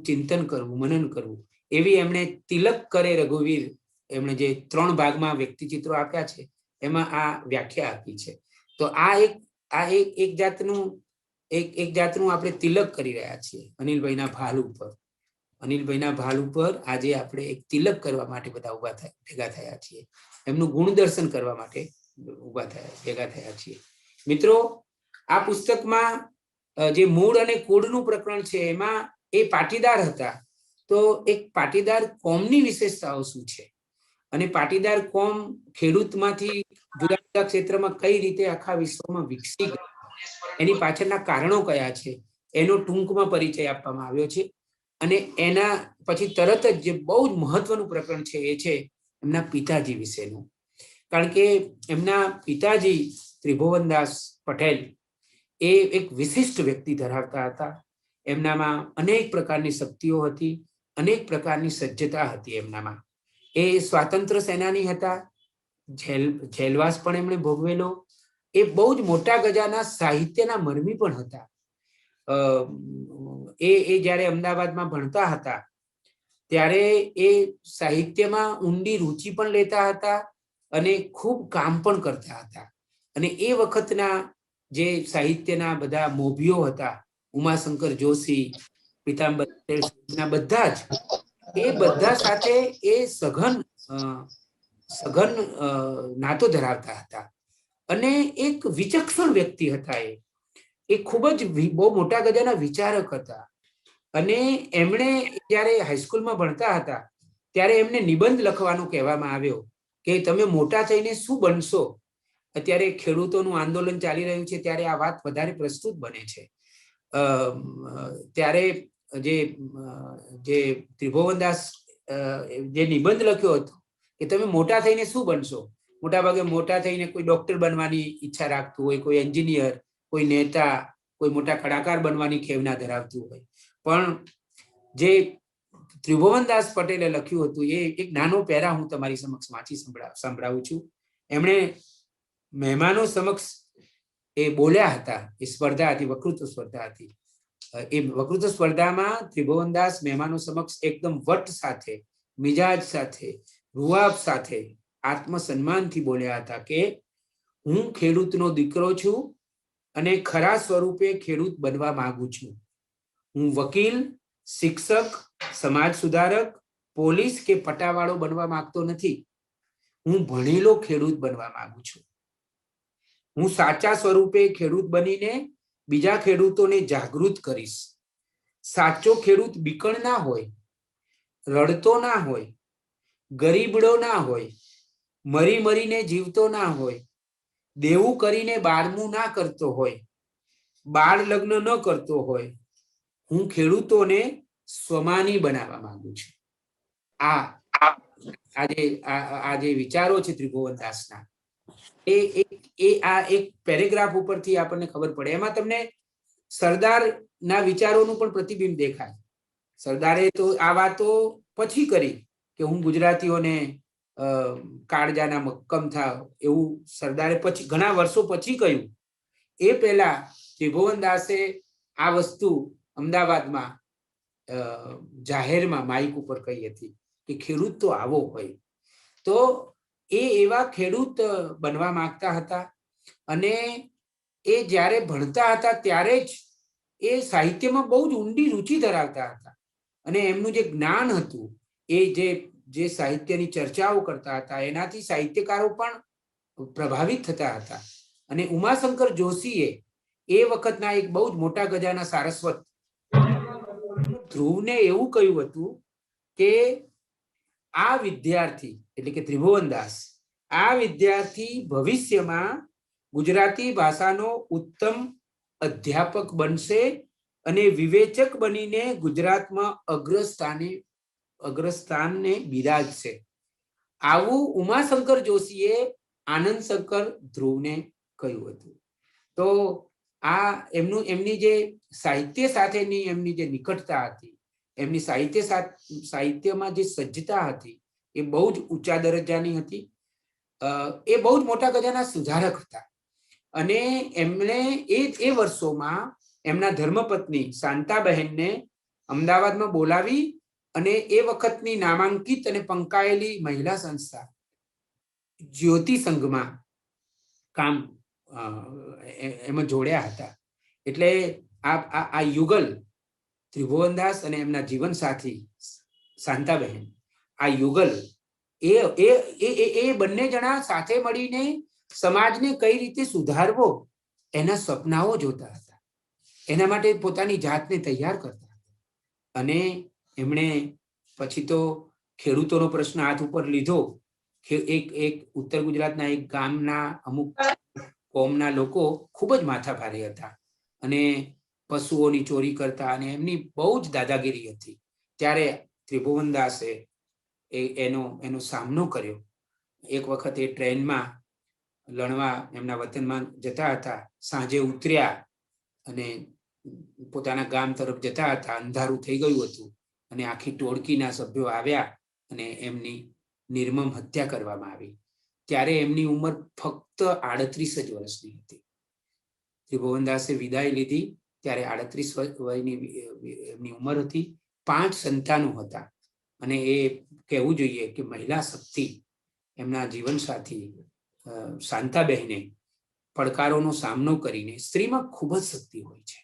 ચિંતન કરવું, મનન કરવું. એવી એમણે તિલક કરે રઘુવીર એમણે જે 3 ભાગમાં વ્યક્તિચિત્રો આપ્યા છે એમાં આ વ્યાખ્યા આપી છે. તો આ એક જાતનું આપણે તિલક કરી રહ્યા છીએ અનિલભાઈના ભાલ ઉપર. અનિલભાઈના ભાલ ઉપર આજે આપણે એક તિલક કરવા માટે બધા ભેગા થયા છીએ. એમનું ગુણ દર્શન કરવા માટે ભેગા થયા છીએ. મિત્રો, આ પુસ્તકમાં જે મૂળ અને કુળનું પ્રકરણ છે એમાં એ પાટીદાર હતા. તો એક પાટીદાર કોમની વિશેષતાઓ શું છે અને પાટીદાર કોમ ખેડૂતમાંથી જુદા જુદા ક્ષેત્રમાં કઈ રીતે આખા વિશ્વમાં વિકસી ગઈ, એની પાછળના કારણો કયા છે એનો ટૂંકમાં પરિચય આપવામાં આવ્યો છે. અને એના પછી તરત જ જે બહુ જ મહત્વનું પ્રકરણ છે એ છે એમના પિતાજી વિશેનું. કારણ કે એમના પિતાજી ત્રિભુવનદાસ પટેલ એ એક વિશિષ્ટ વ્યક્તિ ધરાવતા હતા. એમનામાં અનેક પ્રકારની શક્તિઓ હતી, અનેક પ્રકારની સજ્જતા હતી એમનામાં. એ સ્વાતંત્ર્ય સેનાની હતા, જેલવાસ પણ એમણે ભોગવેલો. એ બહુ જ મોટા ગજાના સાહિત્યના મર્મી પણ હતા. એ જ્યારે અમદાવાદમાં ભણતા હતા ત્યારે એ સાહિત્યમાં ઊંડી રુચિ પણ લેતા હતા અને ખૂબ કામ પણ કરતા હતા. અને એ વખતના જે સાહિત્યના બધા મોભીઓ હતા, ઉમાશંકર જોશી, પીતાંબર બધા જ એ બધા સાથે એ સઘન નાતો ધરાવતા હતા. અને એક વિચક્ષણ વ્યક્તિ હતા. એ ખૂબ જ બહુ મોટા ગજાના વિચારક હતા. અને એમણે જ્યારે હાઈસ્કૂલમાં ભણતા હતા ત્યારે એમને નિબંધ લખવાનું કહેવામાં આવ્યો કે તમે મોટા થઈને શું બનશો. અત્યારે ખેડૂતોનું આંદોલન ચાલી રહ્યું છે ત્યારે આ વાત વધારે પ્રસ્તુત બને છે. ત્યારે જે ત્રિભુવનદાસ જે નિબંધ લખ્યો હતો કે તમે મોટા થઈને શું બનશો. મોટાભાગે મોટા થઈને કોઈ ડોક્ટર બનવાની ઈચ્છા રાખતું હોય, કોઈ એન્જિનિયર, કોઈ નેતા, કોઈ મોટા કલાકાર બનવાની ખેવના ધરાવતું હોય. પણ જે ત્રિભુવનદાસ પટેલે લખ્યું હતું એ એક નાનો પેરા હું તમારી સમક્ષ વાંચી સંભળાવું છું. એમણે મહેમાનો સમક્ષ એ બોલ્યા હતા. એ સ્પર્ધા હતી, વક્તૃત્વ સ્પર્ધા હતી. એ વક્તૃત્વ સ્પર્ધામાં ત્રિભુવનદાસ મહેમાનો સમક્ષ એકદમ વટ સાથે, મિજાજ સાથે, રૂઆબ સાથે, આત્મસન્માનથી બોલ્યા હતા કે હું ખેડૂતનો દીકરો છું અને ખરા સ્વરૂપે ખેડૂત બનવા માંગુ છું. હું વકીલ, શિક્ષક, સમાજ સુધારક, પોલીસ કે પટાવાળો બનવા માંગતો નથી. હું ભણેલો ખેડૂત બનવા માંગુ છું. હું સાચા સ્વરૂપે ખેડૂત બનીને બીજા ખેડૂતોને જાગૃત કરીશ. સાચો ખેડૂત બીકણ ના હોય, રડતો ના હોય, ગરીબડો ના હોય, મરીને જીવતો ના હોય, દેવું કરીને બારમું ના કરતો હોય, બાળ લગ્ન ન કરતો હોય. હું ખેડૂતોને સ્વમાની બનાવવા માંગુ છું. આ આ જે વિચારો છે ત્રિભુવનદાસના, આ એક પેરેગ્રાફ ઉપરથી આપણને ખબર પડે. એમાં તમને સરદારના વિચારોનું પણ પ્રતિબિંબ દેખાય. સરદારે તો આ વાતો પછી કરી કે હું ગુજરાતીઓને કાળજાના મક્કમ થાવ, એવું સરદારે પછી ઘણા વર્ષો પછી કહ્યું. એ પહેલા ત્રિભુવનદાસે આ વસ્તુ અમદાવાદમાં જાહેરમાં માઇક ઉપર કહી હતી કે ખેડૂત તો આવો હોય. તો એ એવા ખેડૂત બનવા માંગતા હતા, અને એ જ્યારે ભણતા હતા ત્યારે જ એ સાહિત્યમાં બહુ જ ઊંડી રુચિ ધરાવતા હતા, અને એમનું જે જ્ઞાન હતું, એ જે સાહિત્યની ચર્ચાઓ કરતા હતા, એનાથી સાહિત્યકારો પણ પ્રભાવિત થતા હતા. અને ઉમાશંકર જોશીએ એ વખતના એક બહુ જ મોટા ગજાના સારસ્વત ધ્રુવને એવું કહ્યું હતું કે આ વિદ્યાર્થી એટલે કે ત્રિભુવનદાસ, આ વિદ્યાર્થી ભવિષ્યમાં ગુજરાતી ભાષાનો ઉત્તમ અધ્યાપક બનશે અને વિવેચક બનીને ગુજરાતમાં અગ્રસ્થાનને બિરાજશે. આવું ઉમાશંકર જોશીએ આનંદ શંકર ધ્રુવને કહ્યું હતું. તો આ એમની જે સાહિત્ય સાથેની એમની જે નિકટતા હતી, એમની સાહિત્યમાં જે સજ્જતા હતી, એ બહુ જ ઊંચા દરજ્જાની હતી. એ બહુ જ મોટા ગજાના સુધારક હતા, અને એમણે એ વર્ષોમાં એમના ધર્મપત્ની શાંતાબહેનને અમદાવાદમાં બોલાવી અને એ વખતની નામાંકિત અને પંકાયેલી મહિલા સંસ્થા જ્યોતિ સંઘમાં કામ એમાં જોડ્યા હતા. એટલે આ યુગલ ત્રિભુવનદાસ અને એમના જીવનસાથી શાંતાબહેન, આ યુગલ એ બંને જણા સાથે મળીને સમાજને કઈ રીતે સુધારવો એના સપનાઓ જોતા હતા. એના માટે પોતાની જાતને તૈયાર કરતા હતા. અને એમણે પછી તો ખેડૂતોનો પ્રશ્ન હાથ ઉપર લીધો. એક ઉત્તર ગુજરાતના એક ગામના અમુક કોમના લોકો ખૂબ જ માથાભારે હતા, અને પશુઓની ચોરી કરતા, અને એમની બહુ જ દાદાગીરી હતી. ત્યારે ત્રિભુવનદાસે એનો સામનો કર્યો. એક વખત એ ટ્રેનમાં લણવા એમના વતનમાં જતા હતા, સાંજે ઉતર્યા અને પોતાના ગામ તરફ જતા હતા. અંધારું થઈ ગયું હતું, અને આખી ટોળકીના સભ્યો આવ્યા અને એમની નિર્મમ હત્યા કરવામાં આવી. ત્યારે એમની ઉંમર ફક્ત 38 જ વર્ષની હતી. ત્રિભુવનદાસે વિદાય લીધી ત્યારે 38 વયની એમની ઉંમર હતી. 5 સંતાનો હતા, અને એ કહેવું જોઈએ કે મહિલા શક્તિ એમના જીવનસાથી શાંતાબહેને પડકારોનો સામનો કરીને, સ્ત્રીમાં ખૂબ જ શક્તિ હોય છે,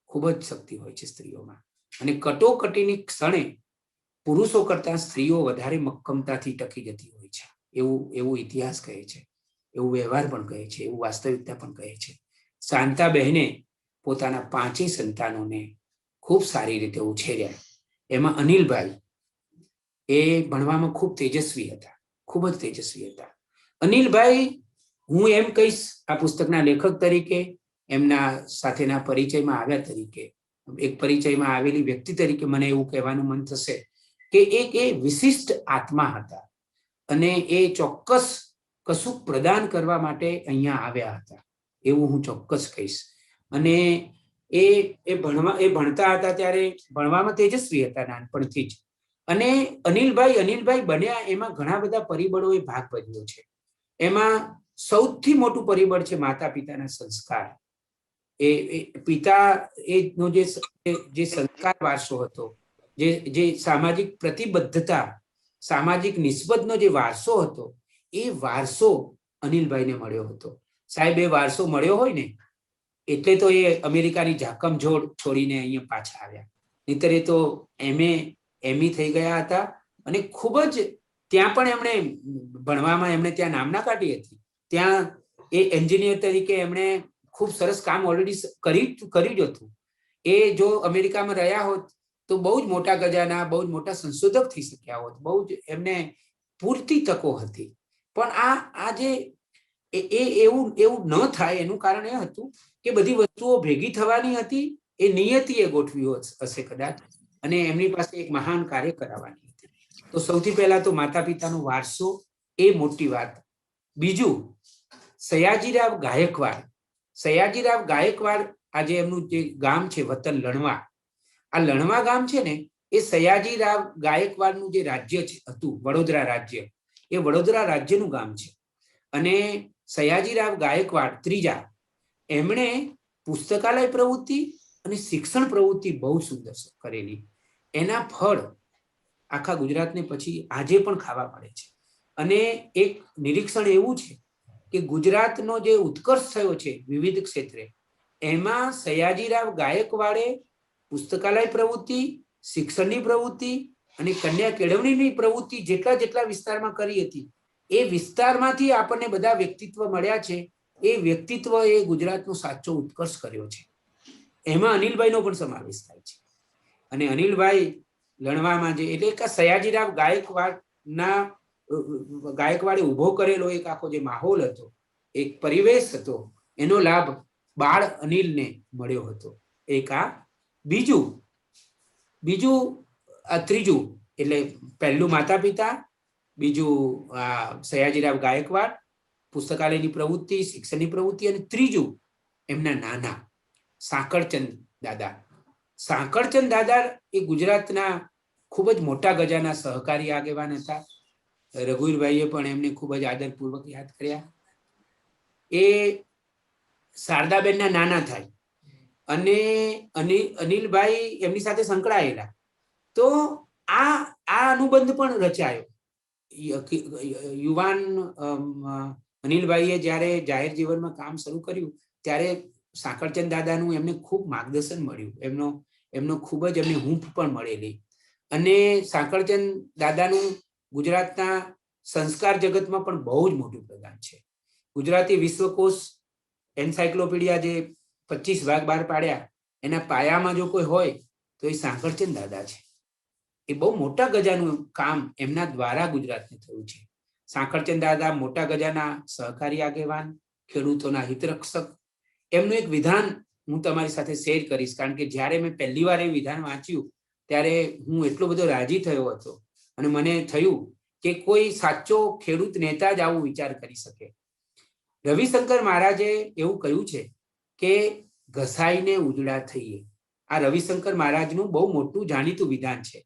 ખૂબ જ શક્તિ હોય છે સ્ત્રીઓમાં, અને કટોકટીની ક્ષણે પુરુષો કરતા સ્ત્રીઓ વધારે મક્કમતાથી ટકી જતી હોય છે. એવું ઇતિહાસ કહે છે, એવું વ્યવહાર પણ કહે છે, એવું વાસ્તવિકતા પણ કહે છે. શાંતાબહેને પોતાના 5 સંતાનોને ખૂબ સારી રીતે ઉછેર્યા. એમાં અનિલભાઈ એ ભણવામાં ખૂબ તેજસ્વી હતા, ખૂબ જ તેજસ્વી હતા. અનિલભાઈ, હું એમ કહીશ આ પુસ્તકના લેખક તરીકે, એમના સાથેના પરિચયમાં આવ્યા તરીકે, એક પરિચયમાં આવેલી વ્યક્તિ તરીકે મને એવું કહેવાનું મન થશે કે એ વિશિષ્ટ આત્મા હતા, અને એ ચોક્કસ કશુંક પ્રદાન કરવા માટે અહીંયા આવ્યા હતા, એવું હું ચોક્કસ કહીશ. અને એ ભણતા હતા ત્યારે ભણવામાં તેજસ્વી હતા નાનપણથી જ. અને અનિલભાઈ બન્યા એમાં ઘણા બધા પરિબળોએ ભાગ ભજવ્યો છે. એમાં સૌથી મોટું પરિબળ છે માતા પિતાના સંસ્કાર. પિતા એનો જે સંસ્કાર વારસો હતો, જે સામાજિક પ્રતિબદ્ધતા, સામાજિક નિસ્બતનો જે વારસો હતો, એ વારસો અનિલભાઈને મળ્યો હતો. સાહેબ, એ વારસો મળ્યો હોય ને એટલે તો એ અમેરિકાની ઝાકમઝોડ છોડીને અહીંયા પાછા આવ્યા. નહીતર એ તો એમઈ થઈ ગયા હતા, અને ખૂબ જ ત્યાં પણ એમણે ભણવામાં એમણે ત્યાં નામના કાઢી હતી. ત્યાં એ એન્જિનિયર તરીકે એમણે ખૂબ સરસ કામ ઓલરેડી કર્યું જ હતું. એ જો અમેરિકામાં રહ્યા હોત તો બહુ જ મોટા ગજાના, બહુ જ મોટા સંશોધક થઈ શક્યા હોત. બહુ જ એમને પૂરતી તકો હતી. પણ આ જે એવું ન થાય એનું કારણ એ હતું કે બધી વસ્તુઓ ભેગી થવાની હતી. એ નિયતિએ ગોઠવી હશે કદાચ, અને એમની પાસે એક મહાન કાર્ય કરાવવાની હતી. તો સૌથી પહેલા તો માતા પિતાનો વારસો એ મોટી વાત. બીજું, સયાજીરાવ ગાયકવાડ. સયાજીરાવ ગાયકવાડ આજે એમનું જે ગામ છે વતન લણવા, આ લણવા ગામ છે ને એ સયાજીરાવ ગાયકવાડનું જે રાજ્ય હતું વડોદરા રાજ્ય, એ વડોદરા રાજ્યનું ગામ છે. અને સયાજીરાવ ગાયકવાડ ત્રીજા, એમણે પુસ્તકાલય પ્રવૃત્તિ અને શિક્ષણ પ્રવૃત્તિ બહુ સુંદર કરેલી. એના ફળ આખા ગુજરાતને પછી આજે પણ ખાવા મળે છે. અને એક નિરીક્ષણ એવું છે કે ગુજરાતનો જે ઉત્કર્ષ થયો છે વિવિધ ક્ષેત્રે, એમાં સયાજીરાવ ગાયકવાડે પુસ્તકાલય પ્રવૃત્તિ, શિક્ષણની પ્રવૃત્તિ અને કન્યા કેળવણીની પ્રવૃત્તિ જેટલા વિસ્તારમાં કરી હતી, એ વિસ્તારમાંથી આપણને બધા વ્યક્તિત્વ મળ્યા છે. એ વ્યક્તિત્વ એ ગુજરાતનો સાચો ઉત્કર્ષ કર્યો છે. એમાં અનિલભાઈનો પણ સમાવેશ થાય છે. અને અનિલભાઈ લણવામાં જે એટલે કે સયાજીરાવ ગાયકવાડે ઉભો કરેલો એક આખો જે માહોલ હતો, એક પરિવેશ હતો, એનો લાભ બાળ અનિલને મળ્યો હતો. એક આ. બીજું ત્રીજું એટલે પહેલું માતા પિતા, બીજું સયાજીરાવ ગાયકવાડ, પુસ્તકાલયની પ્રવૃત્તિ, શિક્ષણની પ્રવૃત્તિ, અને ત્રીજું એમના નાના સાંકળચંદ દાદા. સાંકળચંદ દાદા એ ગુજરાતના ખૂબ જ મોટા ગજાના સહકારી આગેવાન હતા. રઘુવીરભાઈએ પણ એમને ખૂબ જ આદરપૂર્વક યાદ કર્યા. એ શારદાબેનના નાના થાય અને અનિલભાઈ એમની સાથે સંકળાયેલા. તો આ અનુબંધ પણ રચાયો. યુવાન અનિલભાઈએ જ્યારે જાહેર જીવનમાં કામ શરૂ કર્યું ત્યારે સાંકળચંદ દાદાનું એમને ખૂબ માર્ગદર્શન મળ્યું. એમનો ખૂબ જ એમને હૂંફ પણ મળેલી. અને સાંકળચંદ દાદાનું ગુજરાતના સંસ્કાર જગતમાં પણ બહુ જ મોટું પ્રદાન છે. ગુજરાતી વિશ્વકોશ એન્સાયક્લોપીડિયા જે 25 ભાગ બહાર પાડ્યા, એના પાયામાં જો કોઈ હોય તો એ સાંકળચંદ દાદા છે. એ બહુ મોટા ગજાનું કામ એમના દ્વારા ગુજરાતને થયું છે. સાંકળચંદ દાદા મોટા ગજાના સહકારી આગેવાન, ખેડૂતોના હિતરક્ષક. એમનું એક વિધાન હું તમારી સાથે શેર કરીશ, કારણ કે જ્યારે મેં પહેલી વાર એ વિધાન વાંચ્યું ત્યારે હું એટલો બધો રાજી થયો હતો અને મને થયું કે કોઈ સાચો ખેડૂત નેતા જ આવું વિચાર કરી શકે. રવિશંકર મહારાજે એવું કહ્યું છે કે ઘસાઈને ઉજળા થઈએ. આ રવિશંકર મહારાજનું બહુ મોટું જાણીતું વિધાન છે.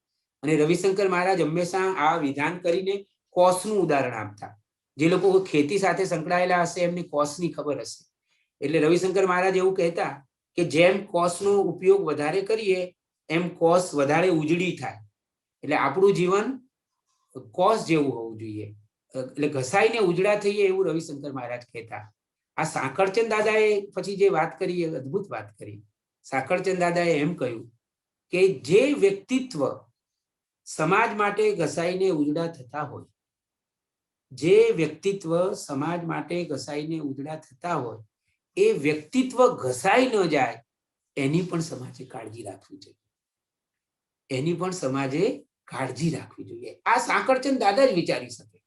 અને રવિશંકર મહારાજ હંમેશા આ વિધાન કરીને કોષનું ઉદાહરણ આપતા. જે લોકો ખેતી સાથે સંકળાયેલા હશે એમને કોષની ખબર હશે. એટલે રવિશંકર મહારાજ એવું કહેતા કે જેમ કોષનો ઉપયોગ વધારે કરીએ એમ કોષ વધારે ઉજળી થાય. એટલે આપણું જીવન કોષ જેવું હોવું જોઈએ. એટલે ઘસાઈને ઉજળા થઈએ એવું રવિશંકર મહારાજ કહેતા. આ સાંકળચંદ દાદાએ પછી જે વાત કરી એ અદ્ભુત વાત કરી. સાંકળચંદ દાદાએ એમ કહ્યું કે જે વ્યક્તિત્વ સમાજ માટે ઘસાઈને ઉજળા થતા હોય, જે વ્યક્તિત્વ સમાજ માટે ઘસાઈને ઉજળા થતા હોય, એ વ્યક્તિત્વ ઘસાઈ ન જાય એની પણ સમાજે કાળજી રાખવી જોઈએ. એની પણ સમાજે કાળજી રાખવી જોઈએ. આ સાંકળચંદ દાદા જ વિચારી શકે.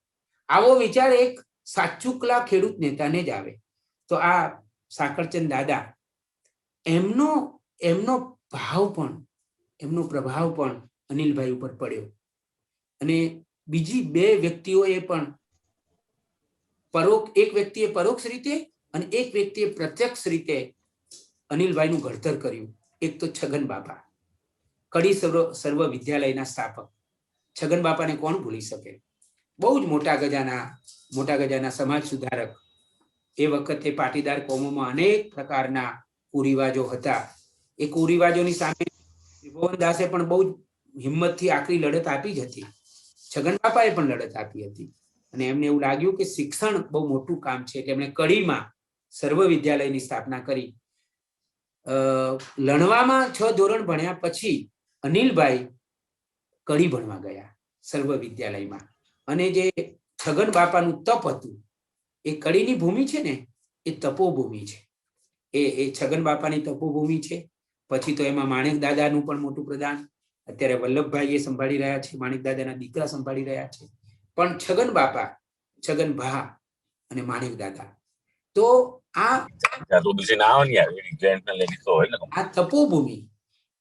આવો વિચાર એક સાચુકલા ખેડૂત નેતાને જ આવે. તો આ સાંકળચંદ દાદા, એમનો ભાવ પણ, એમનો પ્રભાવ પણ અનિલભાઈ ઉપર પડ્યો. અને બીજી બે વ્યક્તિઓએ પણ એક વ્યક્તિએ પરોક્ષ રીતે અને એક વ્યક્તિએ પ્રત્યક્ષ રીતે અનિલભાઈનું ઘડતર કર્યું. એક તો છગન બાપા, કડી સર્વ વિદ્યાલયના સ્થાપક. છગન બાપાને કોણ ભૂલી શકે? બહુ જ મોટા ગજાના સમાજ સુધારક. એ વખતે પાટીદાર કોમોમાં અનેક પ્રકારના કુરિવાજો હતા. એ કુરિવાજોની સામે ત્રિભુવનદાસે પણ બહુ હિંમતથી આકરી લડત આપી જ હતી. છગન બાપાએ પણ લડત આપી હતી. અને એમને એવું લાગ્યું કે શિક્ષણ બહુ મોટું કામ છે એટલે એમણે કડીમાં સર્વ વિદ્યાલયની સ્થાપના કરી. લણવામાં 6 ધોરણ ભણ્યા પછી અનિલભાઈ કડી ભણવા ગયા સર્વ વિદ્યાલયમાં. અને જે છગન બાપાનું તપ હતું, એ કડીની ભૂમિ છે ને, એ તપોભૂમિ છે. એ છગન બાપાની તપોભૂમિ છે. પછી તો એમાં માણેક દાદાનું પણ મોટું પ્રદાન. અત્યારે વલ્લભભાઈ એ સંભાળી રહ્યા છે, માણેક દાદાના દીકરા સંભાળી રહ્યા છે. પણ છગન બાપા, છગન ભા અને માણેક દાદા, તો આ તપોભૂમિ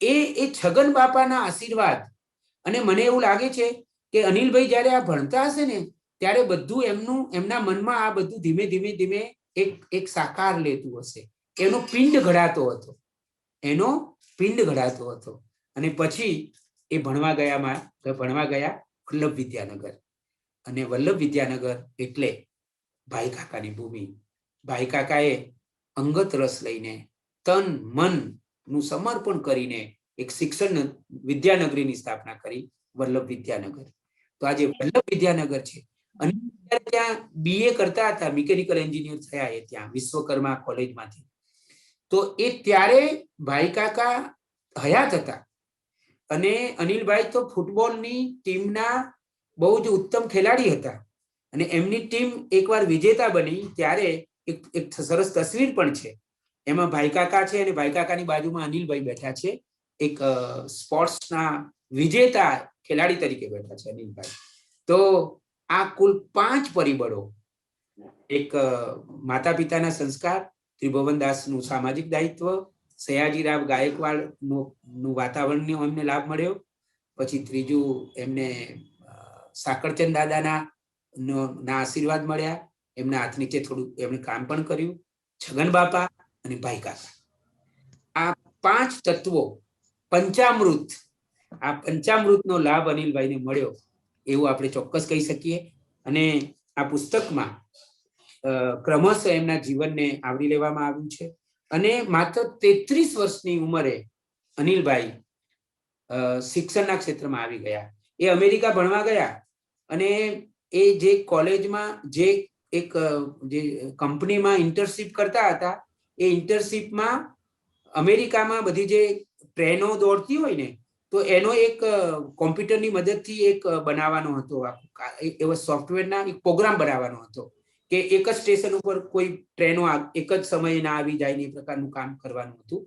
એ છગન બાપાના આશીર્વાદ. અને મને એવું લાગે છે કે અનિલભાઈ જ્યારે આ ભણતા હશે ને ત્યારે બધું એમના મનમાં આ બધું ધીમે ધીમે ધીમે એક સાકાર લેતું હશે. એનો પિંડ ઘડાતો હતો. અને પછી એ ભણવા ગયા વલ્લભ વિદ્યાનગર. અને વલ્લભ વિદ્યાનગર એટલે ભાઈ કાકાની ભૂમિ. ભાઈ કાકાએ અંગત રસ લઈને તન મન નું સમર્પણ કરીને એક શિક્ષણ વિદ્યાનગરીની સ્થાપના કરી, વલ્લભ વિદ્યાનગર. તો આજે વલ્લભ વિદ્યાનગર છે. અને ત્યાં BA કરતા હતા, મિકેનિકલ એન્જિનિયર થયા એ ત્યાં વિશ્વકર્મા કોલેજમાંથી. તો એ ત્યારે ભાઈ કાકા હયાત હતા. અને અનિલભાઈ તો ફૂટબોલની ટીમના બહુ જ ઉત્તમ ખેલાડી હતા. અને એમની ટીમ એકવાર વિજેતા બની ત્યારે એક સરસ તસવીર પણ છે. એમાં ભાઈ કાકા છે અને ભાઈ કાકાની બાજુમાં અનિલભાઈ બેઠા છે. એક સ્પોર્ટ્સના વિજેતા ખેલાડી તરીકે બેઠા છે અનિલભાઈ. તો આ કુલ 5 પરિબળો, એક માતા પિતાના સંસ્કાર, ત્રિભુવનદાસનું સામાજિક દાયિત્વ, સયાજીરાવ ગાયકવાડ નું વાતાવરણનો એમને લાભ મળ્યો. પછી ત્રીજું એમને સાકરચંદ દાદાના આશીર્વાદ મળ્યા. એમના હાથ નીચે થોડું એમણે કામ પણ કર્યું. છગન બાપા અને ભાઈ કાકા, આ 5 તત્વો પંચામૃત, આ પંચામૃતનો લાભ અનિલભાઈને મળ્યો એવું આપણે ચોક્કસ કહી શકીએ. અને આ પુસ્તકમાં ક્રમશઃ એમના જીવનને આવરી લેવામાં આવ્યું છે. અને માત્ર 33 વર્ષની ઉંમરે અનિલભાઈ શિક્ષણના ક્ષેત્રમાં આવી ગયા. એ અમેરિકા ભણવા ગયા અને એ જે કોલેજમાં જે કંપનીમાં ઇન્ટર્નશીપ કરતા હતા, એ ઇન્ટર્નશીપમાં અમેરિકામાં બધી જે ટ્રેનો દોડતી હોય ને, તો એનો એક કોમ્પ્યુટરની મદદથી એક બનાવવાનો હતો, એવો સોફ્ટવેરના એક પ્રોગ્રામ બનાવવાનો હતો કે એક જ સ્ટેશન ઉપર કોઈ ટ્રેનો એક જ સમયે ના આવી જાય ને એ પ્રકારનું કામ કરવાનું હતું.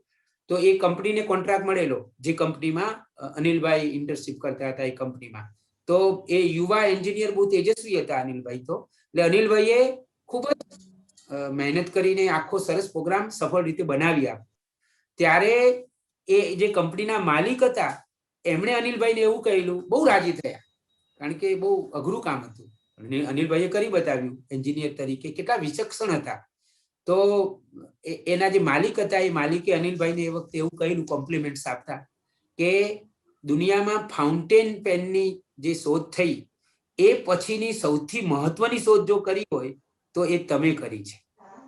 તો એ કંપનીને કોન્ટ્રાક્ટ મળેલો, જે કંપનીમાં અનિલભાઈ ઇન્ટર્નશીપ કરતા હતા એ કંપનીમાં. તો એ યુવા એન્જિનિયર બહુ તેજસ્વી હતા અનિલભાઈ. તો એટલે અનિલભાઈએ ખૂબ જ મહેનત કરીને આખો સરસ પ્રોગ્રામ સફળ રીતે બનાવી આપ્યો. ત્યારે એ જે કંપનીના માલિક હતા એમણે અનિલભાઈને એવું કહેલું, બહુ રાજી થયા, કારણ કે બહુ અઘરું કામ હતું. અનિલભાઈએ કરી બતાવ્યું એન્જિનિયર તરીકે, કેટલા વિચક્ષણ હતા. તો એના જે માલિક હતા એ માલિકે અનિલભાઈને એ વખતે એવું કહેલું, કોમ્પ્લિમેન્ટ્સ આપતા, કે દુનિયામાં ફાઉન્ટેન પેનની જે શોધ થઈ એ પછીની સૌથી મહત્વની શોધ જો કરી હોય તો એ તમે કરી છે.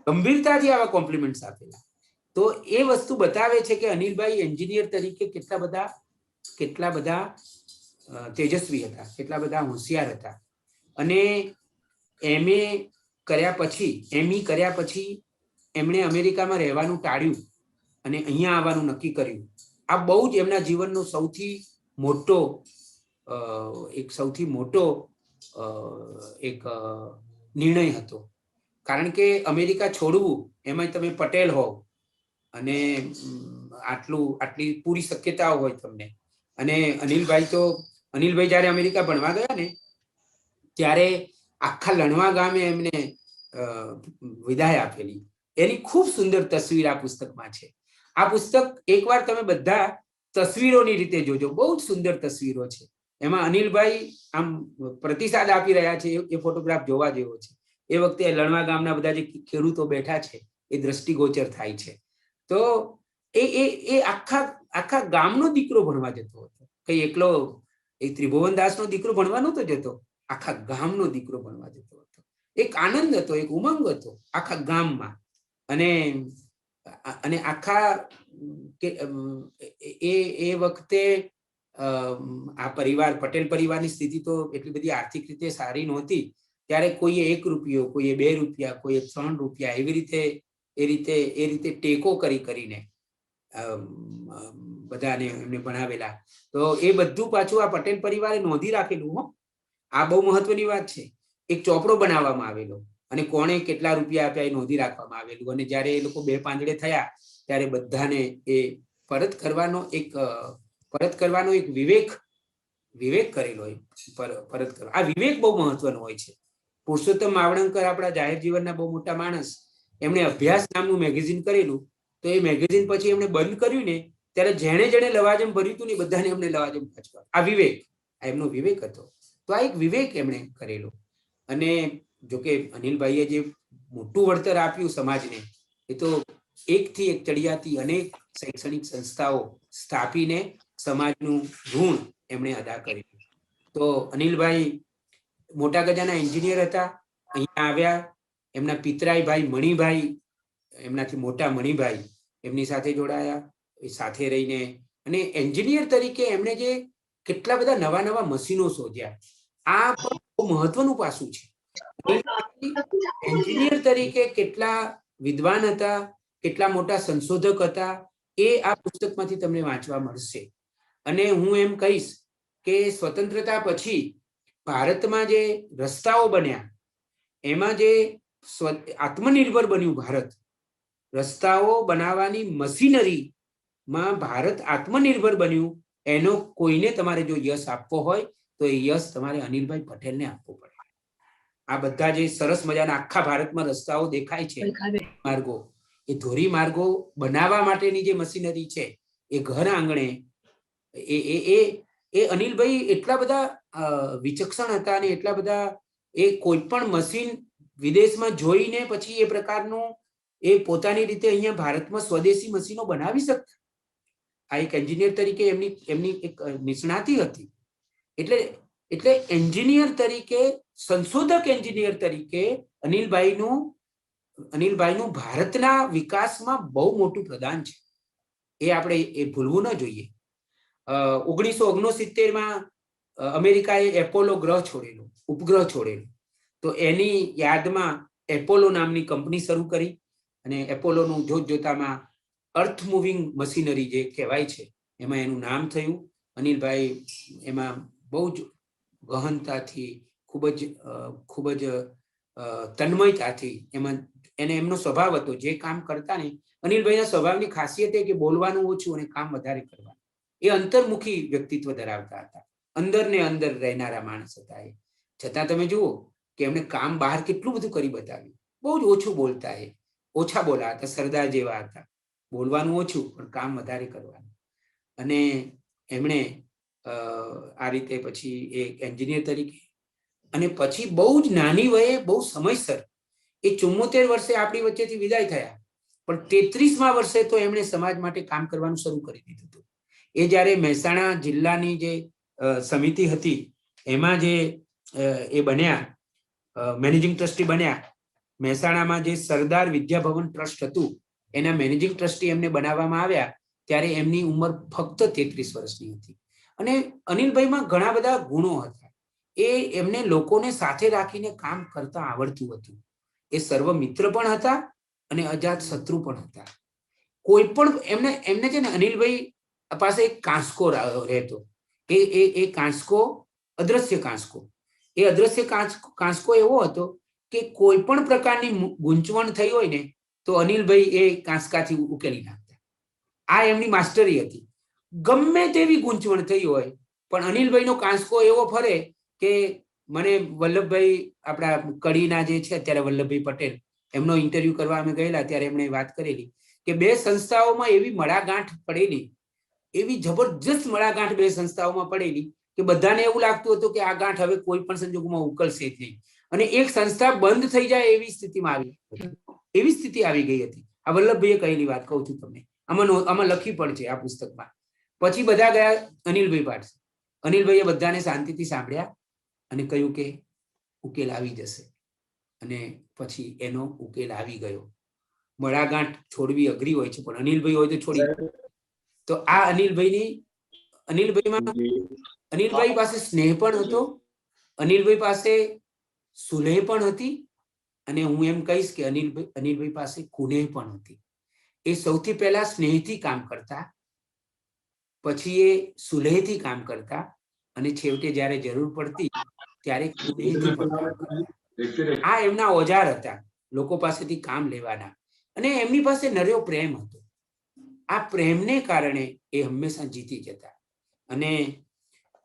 ગંભીરતાથી આવા કોમ્પ્લિમેન્ટ્સ આપેલા. તો એ વસ્તુ બતાવે છે કે અનિલભાઈ એન્જિનિયર તરીકે કેટલા બધા તેજસ્વી હતા, કેટલા બધા હોશિયાર હતા. અને ME કર્યા પછી એમણે અમેરિકામાં રહેવાનું ટાળ્યું અને અહીંયા આવવાનું નક્કી કર્યું. આ બહુ જ એમના જીવનનો સૌથી મોટો એક નિર્ણય હતો. કારણ કે અમેરિકા છોડવું, એમાં તમે પટેલ હોવ અને આટલી પૂરી શક્યતાઓ હોય તમને. અને અનિલભાઈ જ્યારે અમેરિકા ભણવા ગયા ને ત્યારે આખા લણવા ગામે એમને વિદાય આપેલી. એની ખૂબ સુંદર તસવીર આ પુસ્તકમાં છે. આ પુસ્તક એકવાર તમે બધા તસવીરોની રીતે જોજો, બહુ જ સુંદર તસવીરો છે. એમાં અનિલભાઈ આમ પ્રતિસાદ આપી રહ્યા છે, એ ફોટોગ્રાફ જોવા જેવો છે. એ વખતે લણવા ગામના બધા જે ખેડૂતો બેઠા છે એ દ્રષ્ટિગોચર થાય છે. તો એ આખા ગામનો દીકરો ભણવા જતો હતો. કઈ એકલો એ ત્રિભુવનદાસનો દીકરો ભણવા નહોતો જતો, આખા ગામનો દીકરો ભણવા જતો હતો. એક આનંદ હતો, એક ઉમંગ હતો આખા ગામમાં. અને આખા એ વખતે આ પરિવાર, પટેલ પરિવારની સ્થિતિ તો એટલી બધી આર્થિક રીતે સારી નહોતી. ત્યારે કોઈએ 1 રૂપિયો, કોઈએ 2 રૂપિયા, કોઈએ 3 રૂપિયા, એવી રીતે ટેકો કરીને બધાને એમને ભણાવેલા. તો એ બધું પાછું આ પટેલ પરિવારે નોંધી રાખેલું. આ બહુ મહત્વની વાત છે. એક ચોપડો બનાવવામાં આવેલો અને કોણે કેટલા રૂપિયા આપ્યા એ નોંધી રાખવામાં આવેલું. અને જ્યારે એ લોકો 2 પાંદડે થયા ત્યારે બધાને એ પરત કરવાનો એક વિવેક કરેલો. પરત કરો, આ વિવેક બહુ મહત્વનો હોય છે. પુરુષોત્તમ માવડંકર, આપણા જાહેર જીવનના બહુ મોટા માણસ, એમણે અભ્યાસ નામનું મેગેઝિન કરેલું. તો એ મેગેઝિન પછી એમણે બંધ કર્યું ને ત્યારે જેણે લવાજમ ભર્યું હતું ને બધાને એમને લવાજમ પાછું. આ એમનો વિવેક હતો. તો આ એક વિવેક એમણે કરેલો. અને જોકે અનિલભાઈએ જે મોટું વળતર આપ્યું સમાજને, એ તો એકથી એક ચડિયાતી અનેક શૈક્ષણિક સંસ્થાઓ સ્થાપીને સમાજનું ઋણ એમણે અદા કર્યું. તો અનિલભાઈ મોટા ગજાના એન્જિનિયર હતા. અહીંયા આવ્યા, એમના પિતરાઈ ભાઈ મણિભાઈ, એમનાથી મોટા મણિભાઈ એમની સાથે જોડાયા, એ સાથે રહીને અને એન્જિનિયર તરીકે એમણે જે કેટલા બધા નવા નવા મશીનો શોધ્યા, આ પણ બહુ મહત્વનું પાસું છે. એન્જિનિયર તરીકે કેટલા વિદ્વાન હતા, કેટલા મોટા સંશોધક હતા, એ આ પુસ્તકમાંથી તમને વાંચવા મળશે. અને હું એમ કહીશ કે સ્વતંત્રતા પછી ભારતમાં જે રસ્તાઓ બન્યા, એમાં જે આત્મનિર્ભર બન્યું ભારત, રસ્તાઓ બનાવવાની મશીનરીમાં ભારત આત્મનિર્ભર બન્યું, એનો કોઈને તમારે જો યશ આપવો હોય તો એ યશ તમારે અનિલભાઈ પટેલને આપવો પડે. આ બધા જે સરસ મજાના આખા ભારતમાં રસ્તાઓ દેખાય છે, માર્ગો, એ ધોરી માર્ગો બનાવવા માટેની જે મશીનરી છે, એ ઘર આંગણે એ અનિલભાઈ એટલા બધા વિચક્ષણ હતા અને એટલા બધા એ કોઈ પણ મશીન વિદેશમાં જોઈને પછી એ પ્રકારનું એ પોતાની રીતે અહીંયા ભારતમાં સ્વદેશી મશીનો બનાવી શકતા. આ એક એન્જિનિયર તરીકે એમની એક નિષ્ણાતી હતી. એટલે એન્જિનિયર તરીકે, સંશોધક એન્જિનિયર તરીકે અનિલભાઈનું ભારતના વિકાસમાં બહુ મોટું પ્રદાન છે. એ આપણે એ ભૂલવું ન જોઈએ. 1969માં અમેરિકાએ એપોલો ગ્રહ છોડેલો, ઉપગ્રહ છોડેલો. તો એની યાદમાં એપોલો નામની કંપની શરૂ કરી અને એપોલોનું જોતજોતામાં અર્થ મૂવિંગ મશીનરી જે કહેવાય છે, એમાં એનું નામ થયું. અનિલભાઈ એમાં બહુ જ ગહનતાથી, ખૂબ જ તન્મયતાથી એમનો સ્વભાવ હતો. જે કામ કરતા ને, અનિલભાઈના સ્વભાવની ખાસિયત એ કે બોલવાનું ઓછું અને કામ વધારે કરવાનું. એ અંતર્મુખી વ્યક્તિત્વ ધરાવતા હતા, અંદર ને અંદર રહેનારા માણસ હતા. એ છતાં તમે જુઓ કે એમણે કામ બહાર કેટલું બધું કરી બતાવ્યું. બહુ જ ઓછું બોલતા, એ ઓછા બોલા હતા, સરદાર જેવા હતા. બોલવાનું ઓછું પણ કામ વધારે કરવાનું. અને એમણે આ રીતે પછી એક એન્જિનિયર તરીકે, અને પછી બહુ જ નાની વયે, બહુ સમયસર, એ 74 વર્ષે આપણી વચ્ચેથી વિદાય થયા, પણ 33મા વર્ષે તો એમણે સમાજ માટે કામ કરવાનું શરૂ કરી દીધું હતું. એ જ્યારે મહેસાણા જિલ્લાની જે સમિતિ હતી, એમાં જે એ બન્યા, મેનેજિંગ ટ્રસ્ટી બન્યા. મહેસાણામાં જે સરદાર વિદ્યાભવન ટ્રસ્ટ હતું, એના મેનેજિંગ ટ્રસ્ટી એમને બનાવવામાં આવ્યા, ત્યારે એમની ઉંમર ફક્ત 33 વર્ષની હતી. અને અનિલભાઈમાં ઘણા બધા ગુણો હતા. એમને લોકોને સાથે રાખીને કામ કરતા આવડતું હતું. એ સર્વ મિત્ર પણ હતા અને અજાત શત્રુ પણ હતા. કોઈ પણ એમને છે ને, અનિલભાઈ પાસે એક કાંસકો રહેતો. એ કાંસકો અદ્રશ્ય કાંસકો. એ અદ્રશ્ય કાંસકો એવો હતો કે કોઈ પણ પ્રકારની ગૂંચવણ થઈ હોય ને, તો અનિલભાઈ એ કાંસકાથી ઉકેલી નાખતા. આ એમની માસ્ટરી હતી. ગમે તેવી ગૂંચવણ થઈ હોય, પણ અનિલભાઈનો કાંસકો એવો ફરે કે મને વલ્લભભાઈ, આપણા કડીના જે છે અત્યારે વલ્લભભાઈ પટેલ, એમનો ઇન્ટરવ્યુ કરવા અમે ગયેલા, ત્યારે એમણે વાત કરેલી કે 2 સંસ્થાઓમાં એવી મડાગાંઠ પડેલી, એવી જબરજસ્ત મડાગાંઠ 2 સંસ્થાઓમાં પડેલી કે બધાને એવું લાગતું હતું કે આ ગાંઠ હવે કોઈ પણ સંજોગોમાં ઉકલશે જ નહીં, અને એક સંસ્થા બંધ થઈ જાય એવી સ્થિતિ આવી ગઈ હતી. આ વલ્લભભાઈએ કહેલી વાત કહું છું તમને, આમાં લખી પણ છે આ પુસ્તકમાં. પછી બધા ગયા અનિલભાઈ પાસે. અનિલભાઈએ બધાને શાંતિથી સાંભળ્યા અને કહ્યું કે ઉકેલ આવી જશે. અને પછી એનો ઉકેલ આવી ગયો. મડાગાંઠ છોડવી અઘરી હોય છે, પણ અનિલભાઈ હોય તો છોડી. તો આ અનિલભાઈ પાસે સ્નેહ પણ હતો, અનિલભાઈ પાસે સુલેહ પણ હતી, અને હું એમ કહીશ કે અનિલભાઈ પાસે કુનેહ પણ હતી. એ સૌથી પહેલા સ્નેહથી કામ કરતા, પછી એ સુલેહથી કામ કરતા, અને છેવટે જ્યારે જરૂર પડતી ત્યારે કુનેહથી પણ કામ કરતા. આ એમના ઓજાર હતા લોકો પાસેથી કામ લેવાના. અને એમની પાસે નર્યો પ્રેમ હતો. આ પ્રેમને કારણે એ હંમેશા જીતી જતા. અને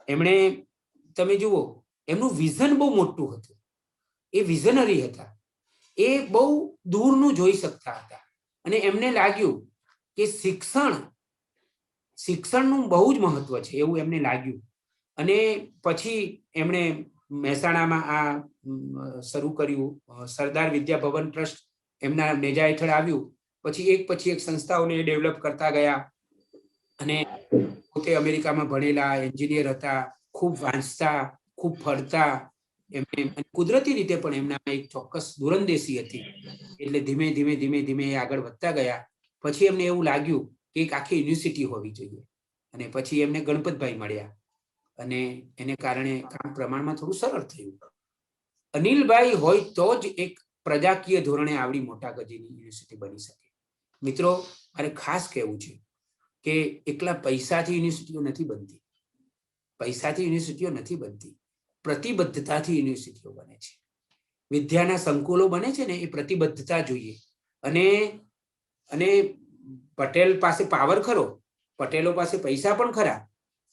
એમણે, તમે જુઓ, એમનું વિઝન બહુ મોટું હતું. એ વિઝનરી હતા. એ બહુ દૂરનું જોઈ શકતા હતા. અને એમને લાગ્યું કે શિક્ષણનું બહુ જ મહત્વ છે, એવું એમને લાગ્યું. અને પછી એમણે મહેસાણામાં આ શરૂ કર્યું. સરદાર વિદ્યા ભવન ટ્રસ્ટ એમના નેજા હેઠળ આવ્યું. પછી એક સંસ્થાઓને ડેવલપ કરતા ગયા અને પોતે અમેરિકામાં ભણેલા એન્જિનિયર હતા, ખૂબ વાંચતા, ખૂબ ફરતા. એમને કુદરતી રીતે પણ એમના એક ચોક્કસ દૂરંદેશી હતી. એટલે ધીમે ધીમે આગળ વધતા ગયા. પછી એમને એવું લાગ્યું કે એક આખી યુનિવર્સિટી હોવી જોઈએ અને પછી એમને ગણપતભાઈ મળ્યા અને એને કારણે કામ પ્રમાણમાં થોડું સરળ થયું. અનિલભાઈ હોય તો જ એક પ્રજાકીય ધોરણે આવડી મોટા ગજીની યુનિવર્સિટી બની શકે. મિત્રો, મારે ખાસ કહેવું છે કે એકલા પૈસાથી યુનિવર્સિટીઓ નથી બનતી. પૈસાથી યુનિવર્સિટીઓ નથી બનતી, પ્રતિબદ્ધતાથી યુનિવર્સિટીઓ બને છે. વિદ્યાના સંકુલો બને છે ને, એ પ્રતિબદ્ધતા જોઈએ. અને પટેલ પાસે પાવર ખરો, પટેલો પાસે પૈસા પણ ખરા,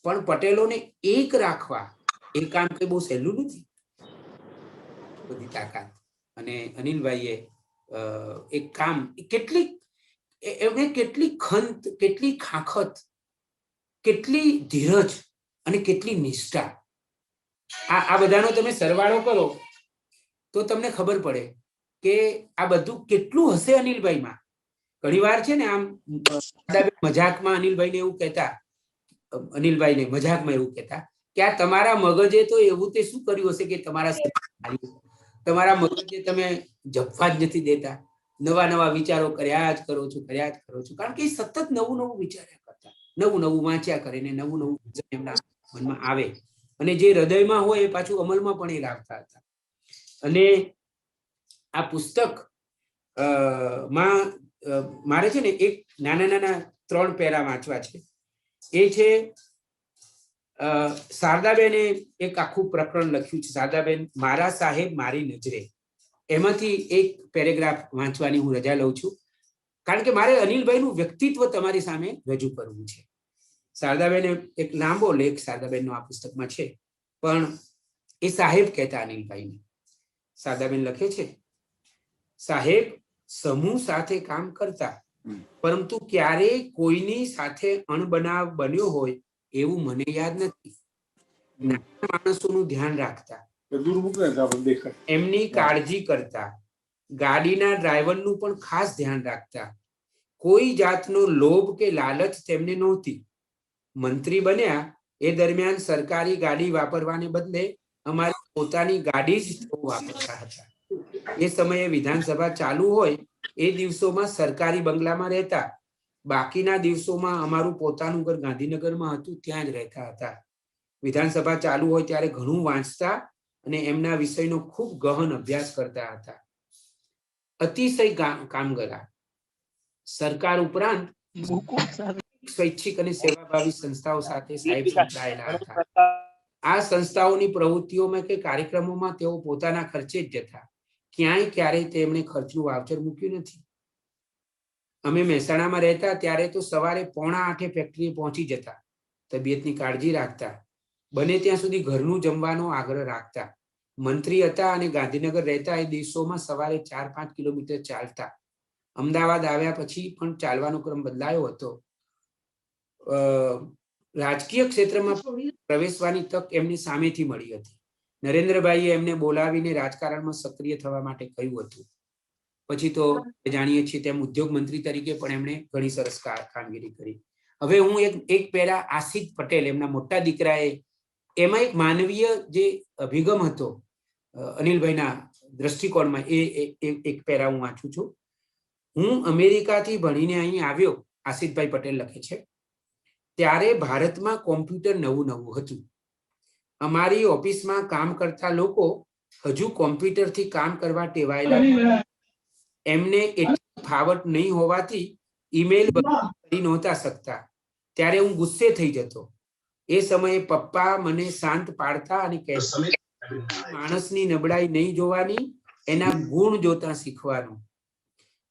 પણ પટેલોને એક રાખવા એ કામ કઈ બહુ સહેલું નથી. બધી તાકાત. અને અનિલભાઈએ એક કામ એમને કેટલી ખંત, કેટલી ખાખત, કેટલી ધીરજ અને કેટલી નિષ્ઠા. આ બધાનો તમે સરવાળો કરો તો તમને ખબર પડે કે આ બધું કેટલું હશે અનિલભાઈમાં. ઘણી વાર છે ને આમ મજાકમાં અનિલભાઈને એવું કહેતા, અનિલભાઈને મજાકમાં એવું કહેતા કે આ તમારા મગજે તો એવું તે શું કર્યું હશે કે તમારા મગજે તમે જપવા જ નથી દેતા. નવા વિચારો કર્યા જ કરો છો. કારણ કે એ સતત નવું વિચાર્યા કરતા, નવું વાંચ્યા કરે ને નવું એમના મનમાં આવે અને જે હૃદયમાં હોય એ પાછું અમલમાં પણ એ લાવતા હતા. અને આ પુસ્તક માં મારે છે ને એક નાના 3 પેરા વાંચવા છે. એ છે શારદાબેને એક આખું પ્રકરણ લખ્યું છે, શારદાબેન મારા સાહેબ મારી નજરે. એમાંથી એક પેરેગ્રાફ વાંચવાની હું રજા લઉં છું, કારણ કે મારે અનિલભાઈનું વ્યક્તિત્વ તમારી સામે રજૂ કરવું છે. શારદાબેને એક લાંબો લેખ શારદાબેનનો આ પુસ્તકમાં છે, પણ એ સાહેબ કહેતા અનિલભાઈને. શારદાબેન લખે છે, સાહેબ સમૂહ સાથે કામ કરતા, પરંતુ ક્યારેય કોઈની સાથે અણબનાવ બન્યો હોય એવું મને યાદ નથી. નાના માણસોનું ધ્યાન રાખતા, એમની કાળજી કરતા, ગાડીના ડ્રાઈવરનું પણ ખાસ ધ્યાન રાખતા. કોઈ જાતનો લોભ કે લાલચ તેમને નહોતી. મંત્રી બન્યા એ દરમિયાન સરકારી ગાડી વાપરવાને બદલે અમારી પોતાની ગાડી જ વાપરતા હતા. એ સમયે વિધાનસભા ચાલુ હોય એ દિવસોમાં સરકારી બંગલામાં રહેતા, બાકીના દિવસોમાં અમારું પોતાનું ઘર ગાંધીનગરમાં હતું, ત્યાં જ રહેતા હતા. વિધાનસભા ચાલુ હોય ત્યારે ઘણું વાંચતા અને એમના વિષયનો ખૂબ ગહન અભ્યાસ કરતા હતા. અતિશય કામગરા. સરકાર ઉપરાંત સ્વૈચ્છિક અને સેવાભાવી સંસ્થાઓ સાથે સાહેબ સંકળાયેલા હતા. આ સંસ્થાઓની પ્રવૃત્તિઓમાં કે કાર્યક્રમોમાં તેઓ પોતાના ખર્ચે જ જતા. ક્યારેય તેમણે ખર્ચનું વાવચર મૂક્યું નથી. અમે મહેસાણામાં રહેતા ત્યારે તો સવારે 7:45 ફેક્ટરીએ પહોંચી જતા, તબિયતની કાળજી રાખતા, બને ત્યાં સુધી ઘરનું જમવાનો આગ્રહ રાખતા. મંત્રી હતા અને ગાંધીનગર રહેતા એ દિવસોમાં સવારે 4-5 કિલોમીટર ચાલતા. અમદાવાદ આવ્યા પછી પણ ચાલવાનો ક્રમ બદલાયો હતો. રાજકીય ક્ષેત્રમાં પ્રવેશવાની તક એમની સામેથી મળી હતી. નરેન્દ્રભાઈએ એમને બોલાવીને રાજકારણમાં સક્રિય થવા માટે કહ્યું હતું. પછી તો જાણીએ છીએ તેમ ઉદ્યોગ મંત્રી તરીકે પણ એમણે ઘણી સરસ કામગીરી કરી. હવે હું એક પેરા આશિત પટેલ, એમના મોટા દીકરાએ, એમાં એક માનવીય જે અભિગમ હતો અનિલભાઈના દ્રષ્ટિકોણમાં, એ એક પેરા હું વાંચું છું. હું અમેરિકાથી ભણીને અહીં આવ્યો, આશિતભાઈ પટેલ લખે છે, ત્યારે ભારતમાં કોમ્પ્યુટર નવું હતું. અમારી ઓફિસમાં કામ કરતા લોકો હજુ કોમ્પ્યુટરથી કામ કરવા ટેવાયેલા. એમને એટલી ફાવટ નહીં હોવાથી ઈમેલ કરી નહોતા શકતા. ત્યારે હું ગુસ્સે થઈ જતો. એ સમયે પપ્પા મને શાંત પાડતા અને કહેતા, માણસની નબળાઈ નહીં જોવાની, એના ગુણ જોતા શીખવાનું.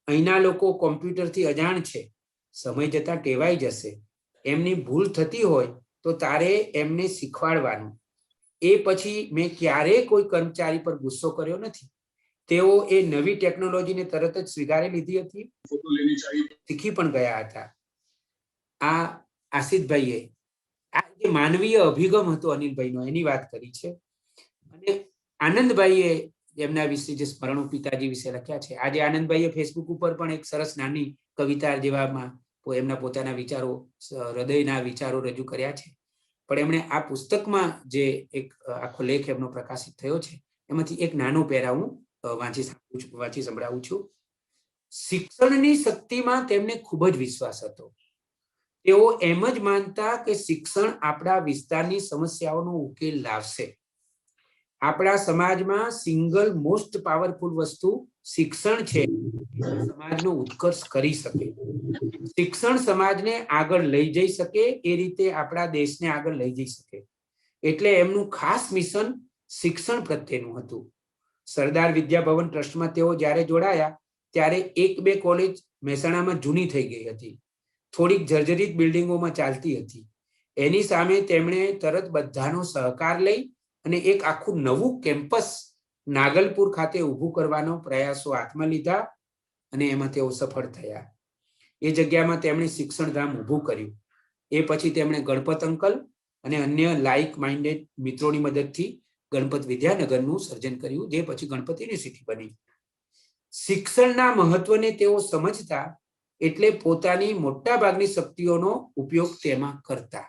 અહીંના લોકો કોમ્પ્યુટરથી અજાણ છે, સમય જતા ટેવાઈ જશે. એમની ભૂલ થતી હોય તો તારે એમને શીખવાડવાનું. એ પછી મેં ક્યારેય કોઈ કર્મચારી પર ગુસ્સો કર્યો નથી. તેઓ એ નવી ટેકનોલોજીને તરત જ સ્વીકારી લીધી હતી, શીખી પણ ગયા હતા. આ આશિતભાઈએ આ જે માનવીય અભિગમ હતો અનિલભાઈનો, એની વાત કરી છે. અને આનંદભાઈએ એમના વિશે જે સ્મરણો પિતાજી વિશે લખ્યા છે, આજે આનંદભાઈએ ફેસબુક ઉપર પણ એક સરસ નાની કવિતા જેવામાં એમના પોતાના વિચારો, હૃદયના વિચારો રજૂ કર્યા છે. પણ એમણે આ પુસ્તકમાં જે એક આખો લેખ એમનો પ્રકાશિત થયો છે, એમાંથી એક નાનો પેરા હું વાંચી સંભળાવું છું. શિક્ષણની શક્તિમાં તેમને ખૂબ જ વિશ્વાસ હતો. તેઓ એમ જ માનતા કે શિક્ષણ આપણા વિસ્તારની સમસ્યાઓનો ઉકેલ લાવશે. આપણા સમાજમાં સિંગલ મોસ્ટ પાવરફુલ વસ્તુ શિક્ષણ છે, સમાજનો ઉત્કર્ષ કરી શકે. શિક્ષણ સમાજને આગળ લઈ જઈ શકે, એ રીતે આપણા દેશને આગળ લઈ જઈ શકે. એટલે એમનું ખાસ મિશન શિક્ષણ પ્રત્યેનું હતું. સરદાર વિદ્યાભવન ટ્રસ્ટમાં તેઓ જ્યારે જોડાયા ત્યારે 1-2 કોલેજ મહેસાણામાં જૂની થઈ ગઈ હતી, થોડીક જર્જરિત બિલ્ડિંગોમાં ચાલતી હતી. એની સામે તેમણે તરત બધાનો સહકાર લઈ અને એક આખું નવું કેમ્પસ નાગલપુર ખાતે ઊભું કરવાનો પ્રયાસો હાથમાં લીધા અને એમાં તેઓ સફળ થયા. એ જગ્યામાં તેમણે શિક્ષણધામ ઊભું કર્યું. એ પછી તેમણે ગણપત અંકલ અને અન્ય લાઇક માઇન્ડેડ મિત્રોની મદદથી ગણપત વિદ્યાનગરનું સર્જન કર્યું, જે પછી ગણપત યુનિવર્સિટી બની. શિક્ષણના મહત્વને તેઓ સમજતા, એટલે પોતાની મોટા ભાગની શક્તિઓનો ઉપયોગ તેમાં કરતા.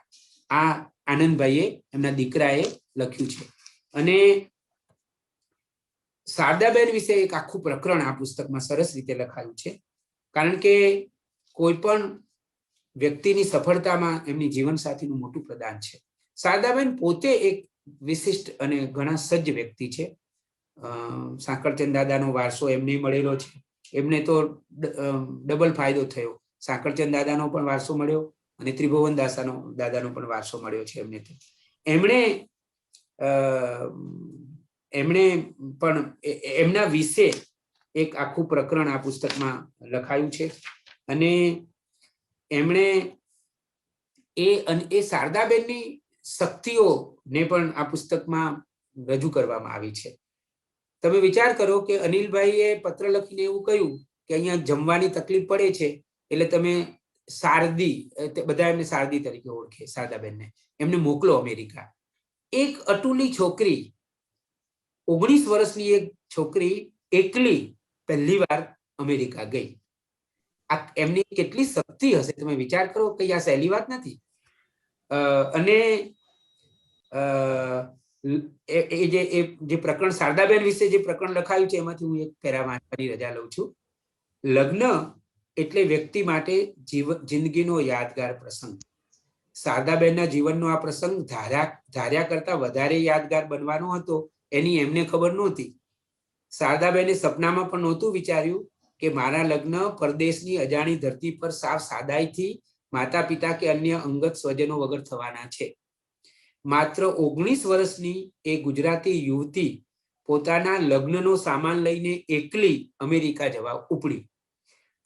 આ આનંદભાઈએ એમના દીકરાએ લખ્યું છે. અને શારદાબેન વિશે એક આખું પ્રકરણ આ પુસ્તકમાં સરસ રીતે લખાયું છે. કારણ કે કોઈ પણ વ્યક્તિની સફળતામાં એમની જીવનસાથીનું મોટું પ્રદાન છે. શારદાબેન પોતે એક વિશિષ્ટ અને ઘણા સજ્જ વ્યક્તિ છે. સાંકળચંદ દાદાનો વારસો એમને મળેલો છે. એમને તો ડબલ ફાયદો થયો. સાંકળચંદ દાદાનો પણ વારસો મળ્યો અને ત્રિભુવન દાદાનો પણ વારસો મળ્યો છે એમને. તો એમણે પણ એમના વિશે એક આખું પ્રકરણ આ પુસ્તકમાં લખાયું છે. અને એમણે એ શારદાબેનની શક્તિઓને પણ આ પુસ્તકમાં રજૂ કરવામાં આવી છે. તમે વિચાર કરો કે અનિલભાઈએ પત્ર લખીને એવું કહ્યું કે અહીંયા જમવાની તકલીફ પડે છે, એટલે તમે શારદી, બધા એમને શારદી તરીકે ઓળખે, શારદાબેનને, એમને મોકલો અમેરિકા. એક અટુલી છોકરી, 19 વર્ષની એક છોકરી એકલી પહેલી વાર અમેરિકા ગઈ. આ એમની કેટલી શક્તિ હશે, તમે વિચાર કરો કે આ સહેલી વાત નથી. અને જે પ્રકરણ શારદાબેન વિશે જે પ્રકરણ લખાયું છે, એમાંથી હું એક પેરા વાંચવાની રજા લઉં છું. લગ્ન એટલે વ્યક્તિ માટે જિંદગીનો યાદગાર પ્રસંગ. શારદાબેનના જીવનનો આ પ્રસંગ ધાર્યા કરતા વધારે યાદગાર બનવાનો હતો, એની એમને ખબર નહોતી. શારદાબેને સપનામાં પણ નહોતું વિચાર્યું કે મારા લગ્ન પરદેશની અજાણી ધરતી પર સાવ સાદાઈથી માતા પિતા કે અન્ય અંગત સ્વજનો વગર થવાના છે. માત્ર 19 વર્ષની એ ગુજરાતી યુવતી પોતાના લગ્નનો સામાન લઈને એકલી અમેરિકા જવા ઉપડી.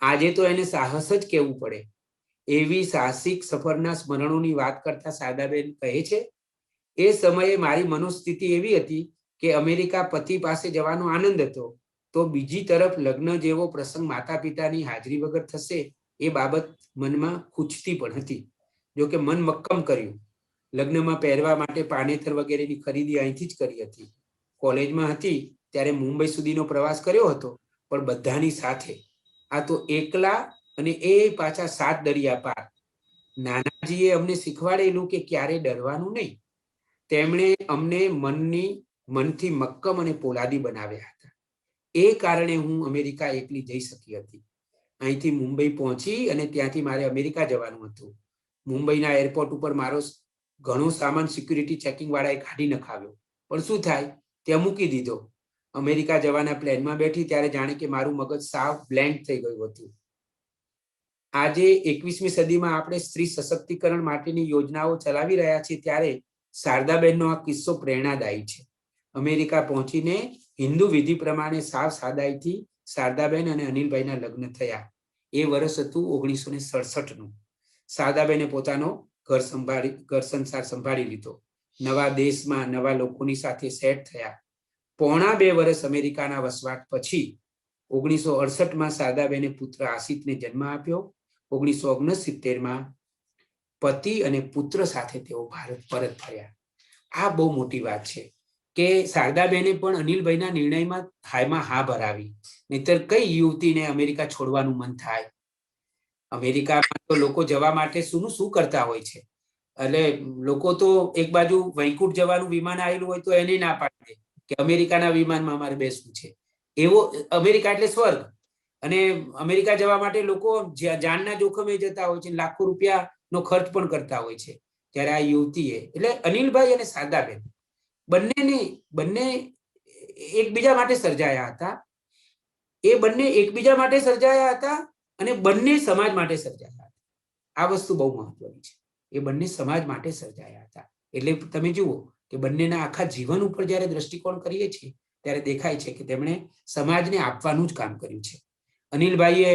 આજે તો એને સાહસ જ કહેવું પડે. એવી સાહસિક સફરના સ્મરણોની વાત કરતા શારદાબેન કહે છે, એ સમયે મારી મનોસ્થિતિ એવી હતી કે અમેરિકા પતિ પાસે જવાનો આનંદ હતો, તો બીજી તરફ લગ્ન જેવો પ્રસંગ માતા પિતાની હાજરી વગર થશે એ બાબત મનમાં ખૂંચતી પણ હતી. જોકે મન મક્કમ કર્યું. લગ્નમાં પહેરવા માટે પાનેતર વગેરેની ખરીદી અહીંથી જ કરી હતી. કોલેજમાં હતી ત્યારે મુંબઈ સુધીનો પ્રવાસ કર્યો હતો, પણ બધાની સાથે. આ તો એકલા, અને એ પાછા 7 દરિયા પાર. નાનાજીએ અમને શીખવાડેલું કે ક્યારે ડરવાનું નહીં. તેમણે અમને મનથી મક્કમ અને પોલાદી બનાવ્યા હતા. એ કારણે હું અમેરિકા એકલી જઈ શકી હતી. અહીંથી મુંબઈ પહોંચી અને ત્યાંથી મારે અમેરિકા જવાનું હતું. મુંબઈના એરપોર્ટ ઉપર મારો ઘણો સામાન સિક્યુરિટી ચેકિંગ વાળાએ કાઢી નખાવ્યો, પણ શું થાય, ત્યાં મૂકી દીધો. અમેરિકા જવાના પ્લેનમાં બેઠી ત્યારે જાણે કે મારું મગજ સાવ બ્લેન્ક થઈ ગયું હતું. આજે 21મી સદીમાં આપણે સ્ત્રી સશક્તિકરણ માટેની યોજનાઓ ચલાવી રહ્યા છીએ, ત્યારે શારદાબેનનો આ કિસ્સો પ્રેરણાદાયી છે. અમેરિકા પહોંચીને હિન્દુ વિધિ પ્રમાણે સાવ સાદાઈથી શારદાબેન અને અનિલભાઈના લગ્ન થયા. એ વર્ષ હતું 1967નું. શારદાબેને પોતાનો ઘર સંસાર સંભાળી લીધો. નવા દેશમાં નવા લોકોની સાથે સેટ થયા. પોણા 2 વર્ષ અમેરિકાના વસવાટ પછી 1968માં શારદાબેને પુત્ર આશિતને જન્મ આપ્યો. 1969માં પતિ અને પુત્ર સાથે તેઓ ભારત પરત ફર્યા. આ બહુ મોટી વાત છે. કે શારદાબેને પણ અનિલભાઈના નિર્ણયમાં હાયમાં હા ભરાવી, નહીતર કઈ યુવતીને અમેરિકા છોડવાનું મન થાય? અમેરિકામાં તો લોકો જવા માટે શું કરતા હોય છે. એટલે લોકો તો એક બાજુ વૈકુંઠ જવાનું વિમાન આવેલું હોય તો એને ના પાડી દે કે અમેરિકાના વિમાનમાં અમારે બેસવું છે. એવો અમેરિકા એટલે સ્વર્ગ, અને અમેરિકા જવા માટે લોકો જાનના જોખમે જતા હોય છે, લાખો રૂપિયાનો ખર્ચ પણ કરતા હોય છે. ત્યારે આ યુવતીએ, એટલે અનિલભાઈ અને શારદાબેન બંને એકબીજા માટે સર્જાયા હતા. એ બંને એકબીજા માટે સર્જાયા હતા અને બંને સમાજ માટે સર્જાયા હતા. આ વસ્તુ બહુ મહત્વની છે. એ બંને સમાજ માટે સર્જાયા હતા. એટલે તમે જુઓ કે બંનેના આખા જીવન ઉપર જયારે દ્રષ્ટિકોણ કરીએ છીએ ત્યારે દેખાય છે કે તેમણે સમાજને આપવાનું જ કામ કર્યું છે. અનિલભાઈએ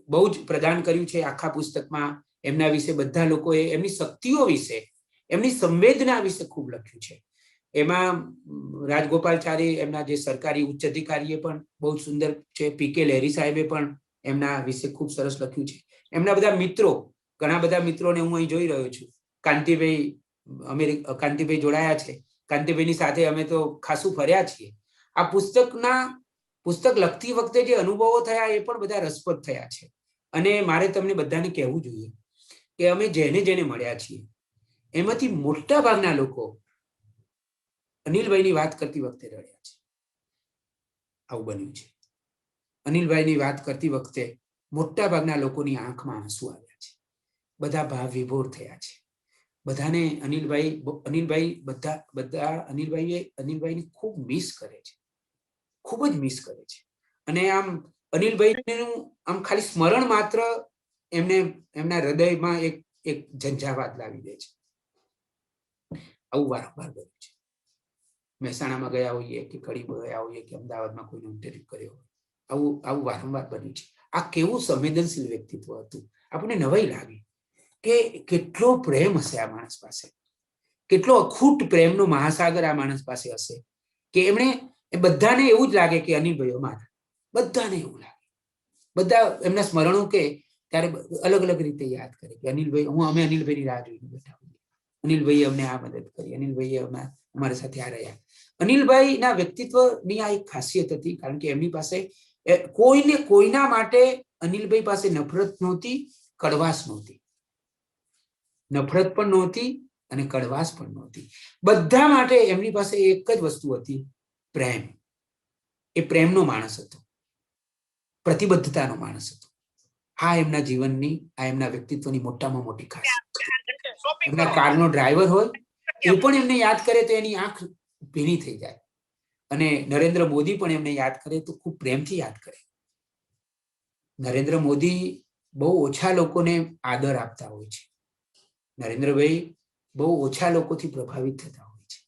બહુ જ પ્રદાન કર્યું છે આખા પુસ્તકમાં. એમના વિશે બધા લોકોએ એમની શક્તિઓ વિશે, એમની સંવેદના વિશે ખૂબ લખ્યું છે. એમાં રાજગોપાલચારી, એમના જે સરકારી ઉચ્ચ અધિકારીએ પણ બહુ સુંદર છે. પીકે લહેરી સાહેબે પણ એમના વિશે ખૂબ સરસ લખ્યું છે. એમના બધા મિત્રો, ઘણા બધા મિત્રોને હું અહીં જોઈ રહ્યો છું. કાંતિભાઈ જોડાયા છે. કાંતિભાઈની સાથે અમે તો ખાસું ફર્યા છીએ. આ પુસ્તક લખતી વખતે જે અનુભવો થયા એ પણ બધા રસપ્રદ થયા છે. અને મારે તમને બધાને કહેવું જોઈએ કે અમે જેને મળ્યા છીએ એમાંથી મોટા ભાગના લોકો અનિલભાઈની વાત કરતી વખતે રડ્યા છે. આવું બન્યું છે. અનિલભાઈની વાત કરતી વખતે મોટા ભાગના લોકોની આંખમાં આંસુ આવ્યા છે. બધા ભાવ વિભોર થયા છે. બધાને અનિલભાઈને ખૂબ મિસ કરે છે, ખૂબ જ મિસ કરે છે. અને આમ અનિલભાઈનું આમ ખાલી સ્મરણ માત્ર એમના હૃદયમાં એક ઝંઝાવાત લાવી દે છે. આવું વારંવાર બન્યું છે. મહેસાણામાં ગયા હોઈએ કે કડીમાં ગયા હોઈએ કે અમદાવાદમાં કોઈનો ઇન્ટરવ્યુ કર્યો હોય, આવું વારંવાર બન્યું છે. આ કેવું સંવેદનશીલ વ્યક્તિત્વ હતું. આપણને નવાઈ લાગી કે કેટલો પ્રેમ હશે આ માણસ પાસે, કેટલો અખૂટ પ્રેમનો મહાસાગર આ માણસ પાસે હશે કે એમણે બધાને એવું જ લાગે કે અનિલભાઈ અમારા, બધાને એવું લાગે. બધા એમના સ્મરણો કે ત્યારે અલગ અલગ રીતે યાદ કરે કે અનિલભાઈ, અમે અનિલભાઈની રાહ જોઈને બેઠા હોઈએ, અનિલભાઈએ અમને આ મદદ કરી, અનિલભાઈએ અમારા સાથે આ રહ્યા. અનિલભાઈના વ્યક્તિત્વની આ એક ખાસિયત હતી, કારણ કે એમની પાસે કોઈના માટે અનિલભાઈ પાસે નફરત નહોતી, કડવાશ નહોતી. નફરત પણ નહોતી અને કડવાશ પણ નહોતી. બધા માટે એમની પાસે એક જ વસ્તુ હતી, પ્રેમ. એ પ્રેમનો માણસ હતો, પ્રતિબદ્ધતાનો માણસ હતો. આ એમના જીવનની, આ એમના વ્યક્તિત્વની મોટામાં મોટી ખાસિયત. એમના કારનો ડ્રાઈવર હોય એ પણ એમને યાદ કરે તો એની આંખ ભીની થઈ જાય. અને નરેન્દ્ર મોદી પણ એમને યાદ કરે તો ખૂબ પ્રેમથી યાદ કરે. નરેન્દ્ર મોદી બહુ ઓછા લોકોને આદર આપતા હોય છે. નરેન્દ્રભાઈ બહુ ઓછા લોકોથી પ્રભાવિત થતા હોય છે.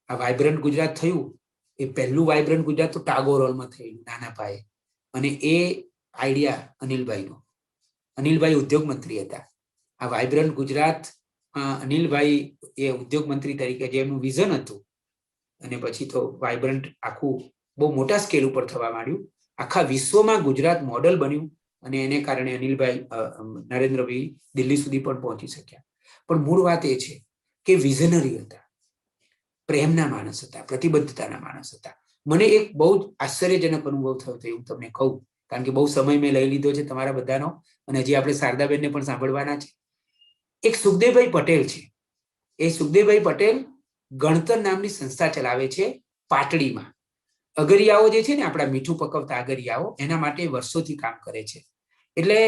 આ વાઇબ્રન્ટ ગુજરાત થયું, એ પહેલું વાઇબ્રન્ટ ગુજરાત તો ટાગોર હોલમાં થયેલું નાના પાયે. અને એ આઈડિયા અનિલભાઈનો. અનિલભાઈ ઉદ્યોગ મંત્રી હતા. આ વાઇબ્રન્ટ ગુજરાત અનિલભાઈ એ ઉદ્યોગ મંત્રી તરીકે જે એમનું વિઝન હતું, અને પછી તો વાઇબ્રન્ટ આખું બહુ મોટા સ્કેલ ઉપર થવા માંડ્યું. આખા વિશ્વમાં ગુજરાત મોડલ બન્યું અને એને કારણે નરેન્દ્રભાઈ દિલ્હી સુધી પણ પહોંચી શક્યા. પણ મૂળ વાત એ છે કે વિઝનરી હતા, પ્રેમના માણસ હતા, પ્રતિબદ્ધતાના માણસ હતા. મને એક બહુ જ આશ્ચર્યજનક અનુભવ થયો હતો એવું તમને કહું, કારણ કે બહુ સમય મેં લઈ લીધો છે તમારા બધાનો, અને હજી આપણે શારદાબેનને પણ સાંભળવાના છે. એક સુખદેવભાઈ પટેલ છે. એ સુખદેવભાઈ પટેલ ગણતર નામની સંસ્થા ચલાવે છે પાટડીમાં. અગરિયાઓ જે છે ને, આપણા મીઠું પકવતા અગરિયાઓ, એના માટે વર્ષોથી કામ કરે છે. એટલે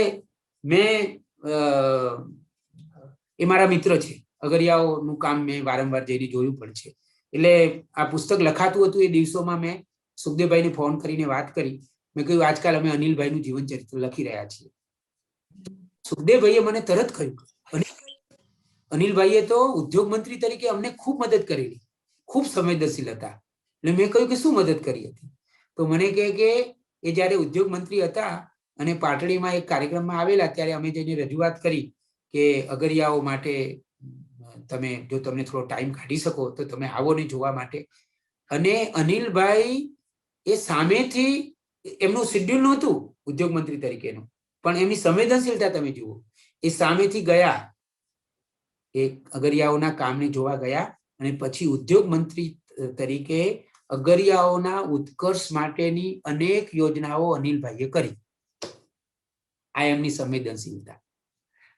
એ મારા મિત્ર છે. અગરિયાઓનું કામ મેં વારંવાર જઈને જોયું પણ છે. એટલે આ પુસ્તક લખાતું હતું એ દિવસોમાં મેં સુખદેવભાઈને ફોન કરીને વાત કરી. મેં કહ્યું આજકાલ અમે અનિલભાઈનું જીવન ચરિત્ર લખી રહ્યા છીએ. સુખદેવભાઈએ મને તરત કહ્યું, અનિલભાઈએ તો ઉદ્યોગ મંત્રી તરીકે અમને ખૂબ મદદ કરેલી, ખૂબ સંવેદનશીલ હતા. એટલે મેં કહ્યું કે શું મદદ કરી હતી? તો મને કહે કે એ જ્યારે ઉદ્યોગ મંત્રી હતા અને પાટડીમાં એક કાર્યક્રમમાં આવેલા, ત્યારે અમે જઈને રજૂઆત કરી કે અગરિયાઓ માટે જો તમને થોડો ટાઈમ કાઢી શકો તો તમે આવો ને જોવા માટે. અને અનિલભાઈ એ સામેથી, એમનું શેડ્યુલ નહોતું ઉદ્યોગ મંત્રી તરીકેનું, પણ એમની સંવેદનશીલતા તમે જુઓ. એ સામેથી ગયા, એ અગરિયાઓના કામને જોવા ગયા, અને પછી ઉદ્યોગ મંત્રી તરીકે અગરિયાઓના ઉત્કર્ષ માટેની અનેક યોજનાઓ અનિલભાઈએ કરી. આ એમની સંવેદનશીલતા.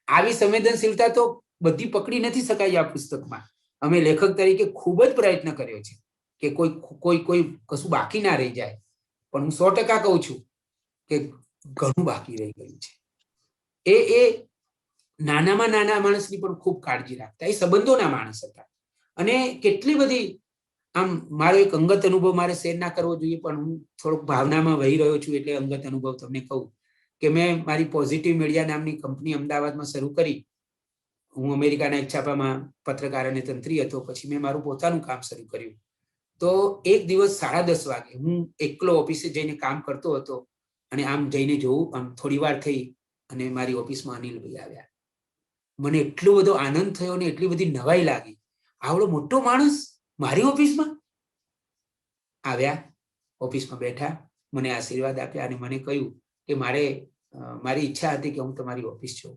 આવી સંવેદનશીલતા તો બધી પકડી નથી શકાય આ પુસ્તકમાં. અમે લેખક તરીકે ખૂબ જ પ્રયત્ન કર્યો છે કે કોઈ કશું બાકી ના રહી જાય, પણ હું 100% કહું છું કે ઘણું બાકી રહી ગયું છે. એ નાનામાં નાના માણસની પણ ખૂબ કાળજી રાખતા. એ સંબંધોના માણસ હતા. અને કેટલી બધી આમ મારો એક અંગત અનુભવ મારે શેર ના કરવો જોઈએ, પણ હું થોડોક ભાવનામાં વહી રહ્યો છું એટલે અંગત અનુભવ તમને કહું કે મેં મારી પોઝિટિવ મીડિયા નામની કંપની અમદાવાદમાં શરૂ કરી. હું અમેરિકાના એક છાપામાં પત્રકાર અને તંત્રી હતો. પછી મેં મારું પોતાનું કામ શરૂ કર્યું. તો એક દિવસ 10:30 વાગે હું એકલો ઓફિસે જઈને કામ કરતો હતો અને આમ જઈને જોઉં, આમ થોડી વાર થઈ અને મારી ઓફિસમાં અનિલભાઈ આવ્યા. મને એટલો બધો આનંદ થયો ને એટલી બધી નવાઈ લાગી. આવડો મોટો માણસ મારી ઓફિસમાં આવ્યા, ઓફિસમાં બેઠા, મને આશીર્વાદ આપ્યા અને મને કહ્યું કે મારી ઈચ્છા હતી કે હું તમારી ઓફિસ છું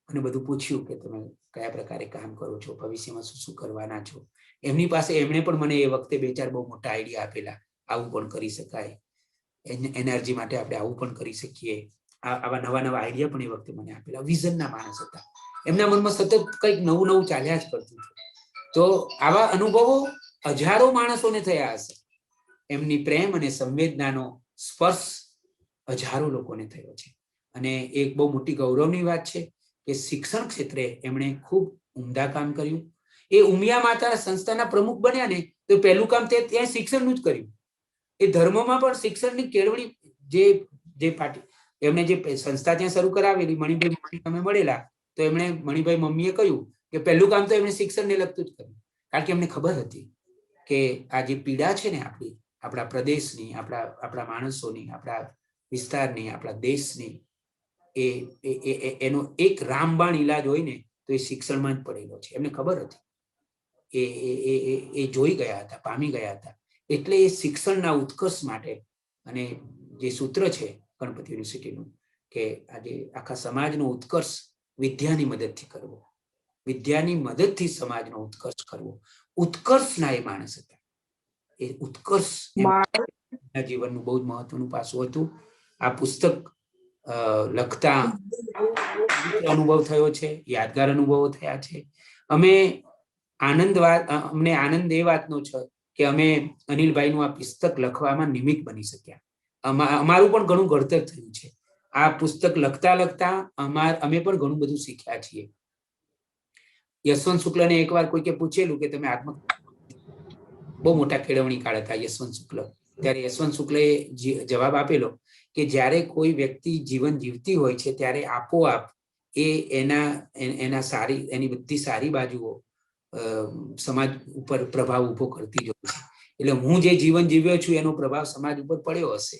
અને બધું પૂછ્યું કે તમે કયા પ્રકારે કામ કરો છો, ભવિષ્યમાં શું શું કરવાના છો. એમની પાસે એમણે પણ મને એ વખતે 2-4 બહુ મોટા આઈડિયા આપેલા. આવું પણ કરી શકાય, એનર્જી માટે આપણે આવું પણ કરી શકીએ. આવા નવા નવા આઈડિયા પણ એ વખતે મને આપેલા. વિઝનના માણસ હતા. એમના મનમાં સતત કંઈક નવું ચાલ્યા જ કરતું હતું. તો આવા અનુભવો હજારો માણસોને થયા હશે. એમની પ્રેમ અને સંવેદનાનો સ્પર્શ હજારો લોકોને થયો છે. અને એક બહુ મોટી ગૌરવની વાત છે કે શિક્ષણ ક્ષેત્રે એમણે ખૂબ ઉમદા કામ કર્યું. એ ઉમિયા માતા સંસ્થાના પ્રમુખ બન્યા ને તો પહેલું કામ ત્યાં શિક્ષણનું જ કર્યું. એ ધર્મમાં પણ શિક્ષણની કેળવણી જે પાર્ટી એમણે જે સંસ્થા ત્યાં શરૂ કરાવેલી, મણિભાઈ તમે મળેલા તો એમણે મણિભાઈ મમ્મીએ કહ્યું કે પહેલું કામ તો એમણે શિક્ષણને લગતું જ કર્યું. કારણ કે એમને ખબર હતી કે આ જે પીડા છે ને આપણા પ્રદેશની, આપણા માણસોની, આપણા વિસ્તારની, આપણા દેશની, એનો એક રામબાણ ઈલાજ હોય ને તો એ શિક્ષણમાં જ પડેલો છે. એમને ખબર હતી. એ જોઈ ગયા હતા, પામી ગયા હતા. એટલે એ શિક્ષણના ઉત્કર્ષ માટે અને જે સૂત્ર છે ગણપતિ યુનિવર્સિટીનું કે આજે આખા સમાજનો ઉત્કર્ષ વિદ્યાની મદદથી કરવો, વિદ્યાની મદદથી સમાજનો ઉત્કર્ષ કરવો. ઉત્કર્ષના એ માણસ હતા. એ ઉત્કર્ષ જીવનનું બહુ જ મહત્વનું પાસું હતું. આ પુસ્તક લખતા અનુભવ થયો છે, યાદગાર અનુભવો થયા છે. અમને આનંદ એ વાતનો છે કે અમે અનિલભાઈનું આ પુસ્તક લખવામાં નિમિત્ત બની શક્યા. અમારું પણ ઘણું ઘડતર થયું છે. આ પુસ્તક લખતા અમે પણ ઘણું બધું શીખ્યા છીએ. યશવંત શુક્લને એકવાર કોઈકે પૂછેલું કે તમે બહુ મોટા કેળવણીકાર હતા યશવંત શુક્લ. ત્યારે યશવંત શુક્લએ જવાબ આપેલો કે જ્યારે કોઈ વ્યક્તિ જીવન જીવતી હોય છે ત્યારે આપોઆપ એની બધી સારી બાજુઓ સમાજ ઉપર પ્રભાવ ઉભો કરતી જ હોય છે. એટલે હું જે જીવન જીવ્યો છું એનો પ્રભાવ સમાજ ઉપર પડ્યો હશે,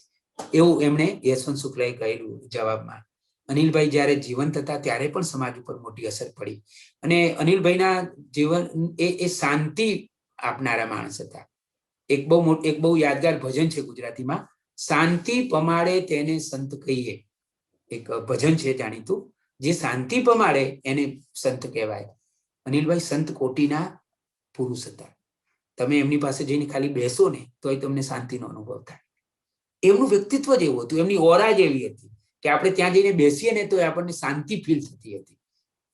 એવું એમણે યશવંત શુક્લએ કહેલું જવાબમાં. અનિલભાઈ જ્યારે જીવંત હતા ત્યારે પણ સમાજ ઉપર મોટી અસર પડી. અને અનિલભાઈના જીવન એ શાંતિ આપનારા માણસ હતા. એક બહુ યાદગાર ભજન છે ગુજરાતીમાં, શાંતિ પમાડે તેને સંત કહીએ. એક ભજન છે જાણીતું, જે શાંતિ પમાડે એને સંત કહેવાય. અનિલભાઈ સંત કોટીના પુરુષ હતા. તમે એમની પાસે જઈને ખાલી બેસો ને તોય તમને શાંતિનો અનુભવ થાય. એમનું વ્યક્તિત્વ જ એવું હતું, એમની ઓરા જ એવી હતી કે આપણે ત્યાં જઈને બેસીએ ને તો આપણને શાંતિ ફીલ થતી હતી.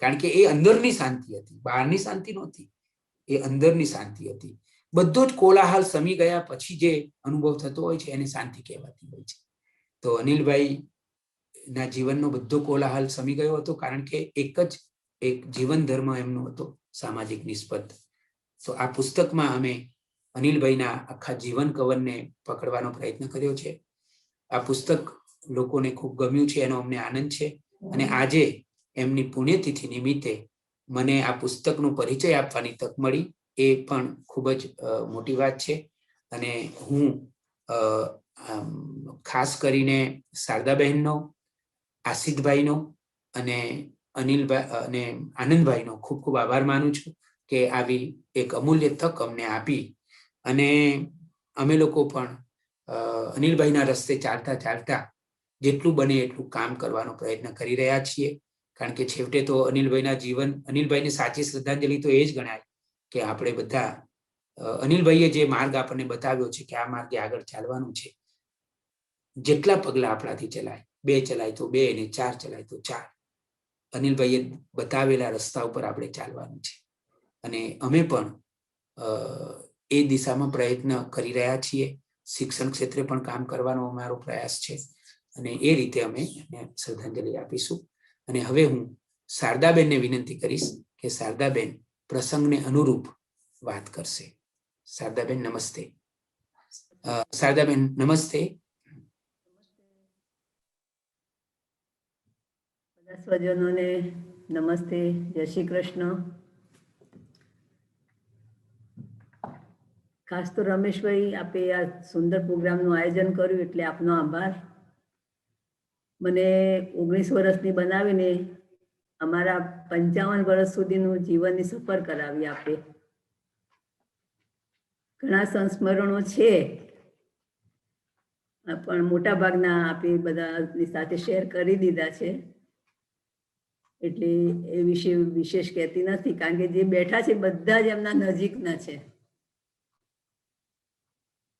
કારણ કે એ અંદરની શાંતિ હતી, બહારની શાંતિ નહોતી, એ અંદરની શાંતિ હતી. બધો જ કોલાહલ સમી ગયા પછી જે અનુભવ થતો હોય છે એને શાંતિ કહેવાતી હોય છે. તો અનિલભાઈ ના જીવનનો બધો કોલાહલ સમી ગયો હતો કારણ કે એક જીવન ધર્મ એમનો હતો, સામાજિક નિસ્બત. તો આ પુસ્તકમાં અમે અનિલભાઈના આખા જીવન કવનને પકડવાનો પ્રયત્ન કર્યો છે. આ પુસ્તક લોકોને ખૂબ ગમ્યું છે, એનો અમને આનંદ છે. અને આજે એમની પુણ્યતિથિ નિમિત્તે મને આ પુસ્તકનો પરિચય આપવાની તક મળી, એ પણ ખૂબ જ મોટી વાત છે. અને હું ખાસ કરીને શારદાબહેનનો, આશિતભાઈનો અને અનિલભાઈ અને આનંદભાઈનો ખૂબ ખૂબ આભાર માનું છું કે આવી એક અમૂલ્ય તક અમને આપી. અને અમે લોકો પણ અનિલભાઈના રસ્તે ચાલતા જેટલું બને એટલું કામ કરવાનો પ્રયત્ન કરી રહ્યા છીએ. કારણ કે છેવટે તો અનિલભાઈની સાચી શ્રદ્ધાંજલિ તો એ જ ગણાય કે આપણે બધા અનિલભાઈએ જે માર્ગ આપણને બતાવ્યો છે કે આ માર્ગે આગળ ચાલવાનું છે, જેટલા પગલા આપણાથી ચલાય, 2 ચલાય તો 2 અને 4 ચલાય તો 4, અનિલભાઈએ બતાવેલા રસ્તા ઉપર આપણે ચાલવાનું છે. અને અમે પણ એ દિશામાં પ્રયત્ન કરી રહ્યા છીએ. શિક્ષણ ક્ષેત્રે પણ કામ કરવાનો અમારો પ્રયાસ છે અને એ રીતે અમે એને શ્રદ્ધાંજલિ આપીશું. અને હવે હું શારદાબેનને વિનંતી કરીશ કે શારદાબેન પ્રસંગને અનુરૂપ વાત કરશે. શારદાબેન નમસ્તે. શારદાબેન નમસ્તે. બધા સ્વજનોને નમસ્તે, જય શ્રી કૃષ્ણ. ખાસ તો રમેશભાઈ, આપે આ સુંદર પ્રોગ્રામનું આયોજન કર્યું એટલે આપનો આભાર. મને 19 વર્ષની બનાવીને અમારા 55 વર્ષ સુધીનું જીવનની સફર કરાવી આપે. ઘણા સંસ્મરણો છે પણ મોટા ભાગના આપે બધાની સાથે શેર કરી દીધા છે, એટલે એ વિશે વિશેષ કહેતી નથી, કારણ કે જે બેઠા છે બધા જ એમના નજીકના છે,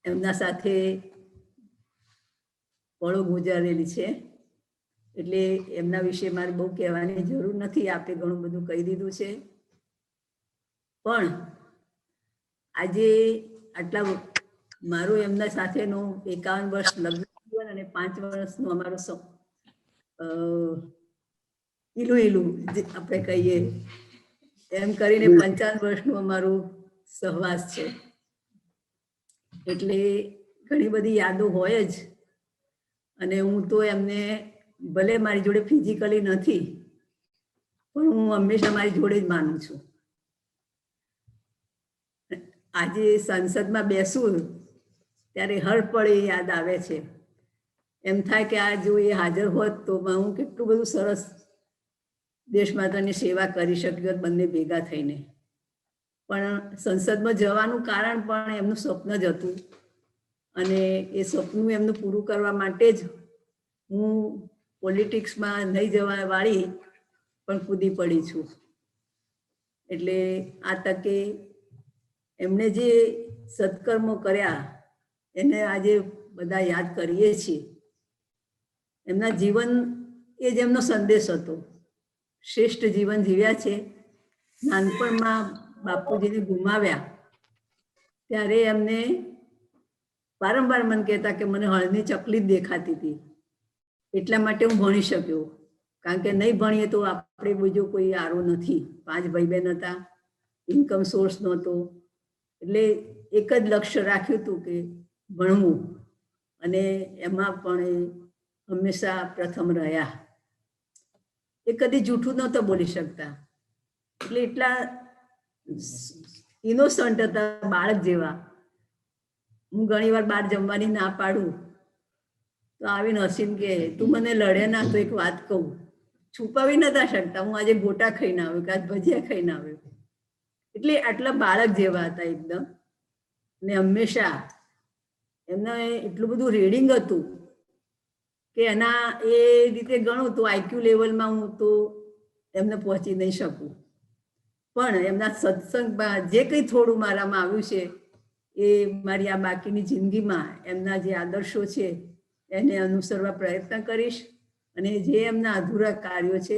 એમના સાથે પળો ગુજારેલી છે, એટલે એમના વિશે મારે બહુ કહેવાની જરૂર નથી. આપે ઘણું બધું કહી દીધું છે. પણ આજે આટલા મારું એમના સાથેનું 51 વર્ષ લગ્ન જીવન અને 5 વર્ષનું અમારું ઈલું આપણે કહીએ એમ કરીને 55 વર્ષનું અમારું સહવાસ છે. એટલે ઘણી બધી યાદો હોય જ. અને હું તો એમને ભલે મારી જોડે ફિઝિકલી નથી પણ હું હંમેશા મારી જોડે જ માનું છું. આજે સંસદમાં બેસું ત્યારે હર પળ એ યાદ આવે છે. એમ થાય કે આ જો એ હાજર હોત તો હું કેટલું બધું સરસ દેશ માતાની સેવા કરી શક્યો હોત બંને ભેગા થઈને. પણ સંસદમાં જવાનું કારણ પણ એમનું સ્વપ્ન જ હતું અને એ સપનું એમનું પૂરું કરવા માટે જ હું પોલિટિક્સમાં નહીં જવા વાળી પણ કૂદી પડી છું. એટલે આ તકે એમણે જે સત્કર્મો કર્યા એને આજે બધા યાદ કરીએ છીએ. એમના જીવન એ જ એમનો સંદેશ હતો. શ્રેષ્ઠ જીવન જીવ્યા છે. નાનપણમાં બાપુજીને ગુમાવ્યા ત્યારે એમને વારંવાર મને કહેતા કે મને હળની ચકલી જ દેખાતી હતી, એટલા માટે હું ભણી શક્યો, કારણ કે નહીં ભણીએ તો આપણે બીજો કોઈ આરો નથી. 5 ભાઈ બહેન હતા, ઇન્કમ સોર્સ નહોતો, એટલે એક જ લક્ષ્ય રાખ્યું હતું કે ભણવું, અને એમાં પણ એ હંમેશા પ્રથમ રહ્યા. એ કદી જૂઠું નહોતો બોલી શકતા, એટલે એટલા ઇનોસન્ટ હતા, બાળક જેવા. હું ઘણી વાર બહાર જમવાની ના પાડું તો આવીને હસીને કે તું મને લડે ના તો એક વાત કહું. છુપાવી નતા શકતા. હું આજે ગોટા ખાઈને આવ્યો કે આજ ભજીયા ખાઈને આવ્યો. એટલે આટલા બાળક જેવા હતા એકદમ. ને હંમેશા એમને એટલું બધું રીડિંગ હતું કે એના એ રીતે ગણું તો આઈક્યુ લેવલમાં હું તો એમને પહોંચી નહીં શકું. પણ એમના સત્સંગમાં જે કંઈ થોડું મારામાં આવ્યું છે એ મારી આ બાકીની જિંદગીમાં એમના જે આદર્શો છે એને અનુસરવા પ્રયત્ન કરીશ, અને જે એમના અધૂરા કાર્યો છે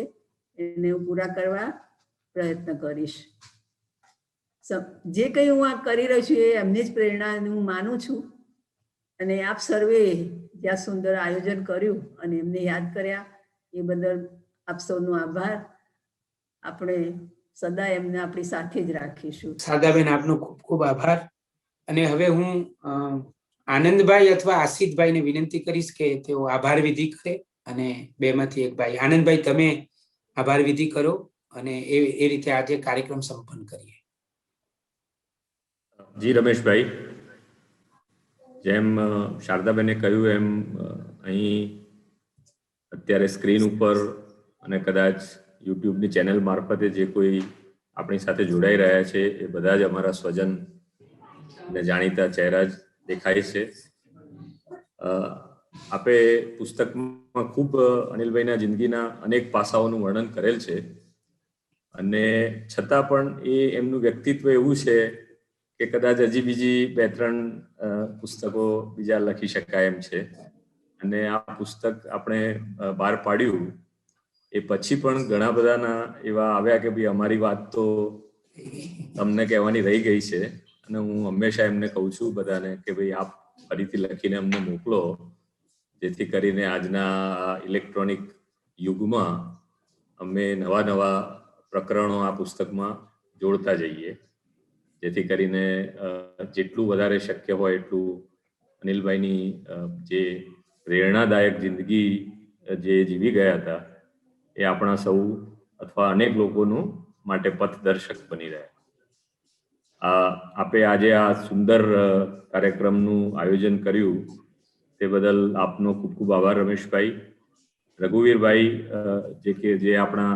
એને હું પૂરા કરવા પ્રયત્ન કરીશ. જે કંઈ હું આ કરી રહી છું એ એમની જ પ્રેરણા હું માનું છું. અને આપ સર્વે જ્યાં સુંદર આયોજન કર્યું અને એમને યાદ કર્યા એ બદલ આપ સૌનો આભાર. આપણે સદા એમને આપણી સાથે જ રાખીશું. શારદાબેન, આપનો ખૂબ ખૂબ આભાર. અને હવે હું આનંદભાઈ અથવા આશિતભાઈને વિનંતી કરીશ કે તેઓ આભાર વિધિ કરે, અને 2 માંથી એક ભાઈ. આનંદભાઈ, તમે આભાર વિધિ કરો અને એ રીતે આજે કાર્યક્રમ સંપન્ન કરીએ. જી રમેશભાઈ, જેમ શારદાબેને કહ્યું એમ અહીં અત્યારે સ્ક્રીન ઉપર અને કદાચ યુટ્યુબની ચેનલ મારફતે જે કોઈ આપણી સાથે જોડાઈ રહ્યા છે એ બધા જ અમારા સ્વજન ને જાણીતા ચહેરા જ દેખાય છે. આપે પુસ્તકમાં ખૂબ અનિલભાઈના જિંદગીના અનેક પાસાઓનું વર્ણન કરેલ છે, અને છતાં પણ એ એમનું વ્યક્તિત્વ એવું છે કે કદાચ હજી બીજી 2-3 પુસ્તકો બીજા લખી શકાય એમ છે. અને આ પુસ્તક આપણે બહાર પાડ્યું એ પછી પણ ઘણા બધાના એવા આવ્યા કે ભાઈ અમારી વાત તો તમને કહેવાની રહી ગઈ છે. અને હું હંમેશા એમને કહું છું બધાને કે ભાઈ આપ ફરીથી લખીને અમને મોકલો, જેથી કરીને આજના ઇલેક્ટ્રોનિક યુગમાં અમે નવા પ્રકરણો આ પુસ્તકમાં જોડતા જઈએ, જેથી કરીને જેટલું વધારે શક્ય હોય એટલું અનિલભાઈની જે પ્રેરણાદાયક જિંદગી જે જીવી ગયા હતા એ આપણા સૌ અથવા અનેક લોકોનું માટે પથદર્શક બની રહે. આપે આજે આ સુંદર કાર્યક્રમનું આયોજન કર્યું તે બદલ આપનો ખૂબ ખૂબ આભાર રમેશભાઈ. રઘુવીરભાઈ જે આપણા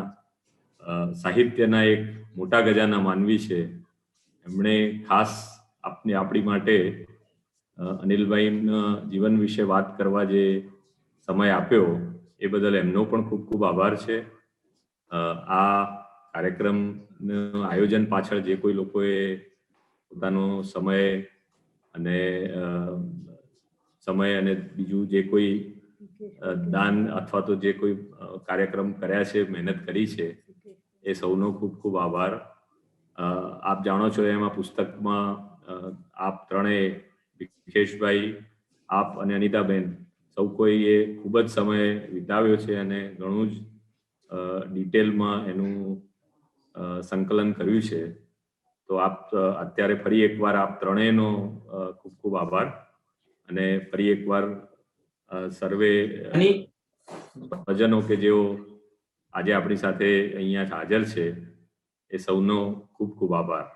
સાહિત્યના એક મોટા ગજાના માનવી છે, એમણે ખાસ આપણી માટે અનિલભાઈના જીવન વિશે વાત કરવા જે સમય આપ્યો એ બદલ એમનો પણ ખૂબ ખૂબ આભાર છે. આ કાર્યક્રમનું આયોજન પાછળ જે કોઈ લોકોએ પોતાનો સમય અને બીજું જે કોઈ દાન અથવા તો જે કોઈ કાર્યક્રમ કર્યા છે, મહેનત કરી છે, એ સૌનો ખૂબ ખૂબ આભાર. આપ જાણો છો એમ આ પુસ્તકમાં આપ ત્રણેય, વિકેશભાઈ, આપ અને અનિતાબેન, સૌ કોઈએ ખૂબ જ સમય વિતાવ્યો છે અને ઘણું જ ડિટેલમાં એનું સંકલન કર્યું છે. તો આપ અત્યારે ફરી એકવાર આપ ત્રણેયનો ખૂબ ખૂબ આભાર. અને ફરી એકવાર સર્વે ભજનો કે જેઓ આજે આપણી સાથે અહીંયા હાજર છે એ સૌનો ખૂબ ખૂબ આભાર.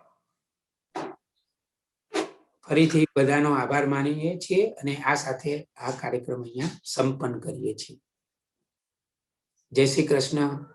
ફરીથી બધાનો આભાર માનીએ છીએ અને આ સાથે આ કાર્યક્રમ અહીંયા સંપન્ન કરીએ છીએ. જય શ્રી કૃષ્ણ.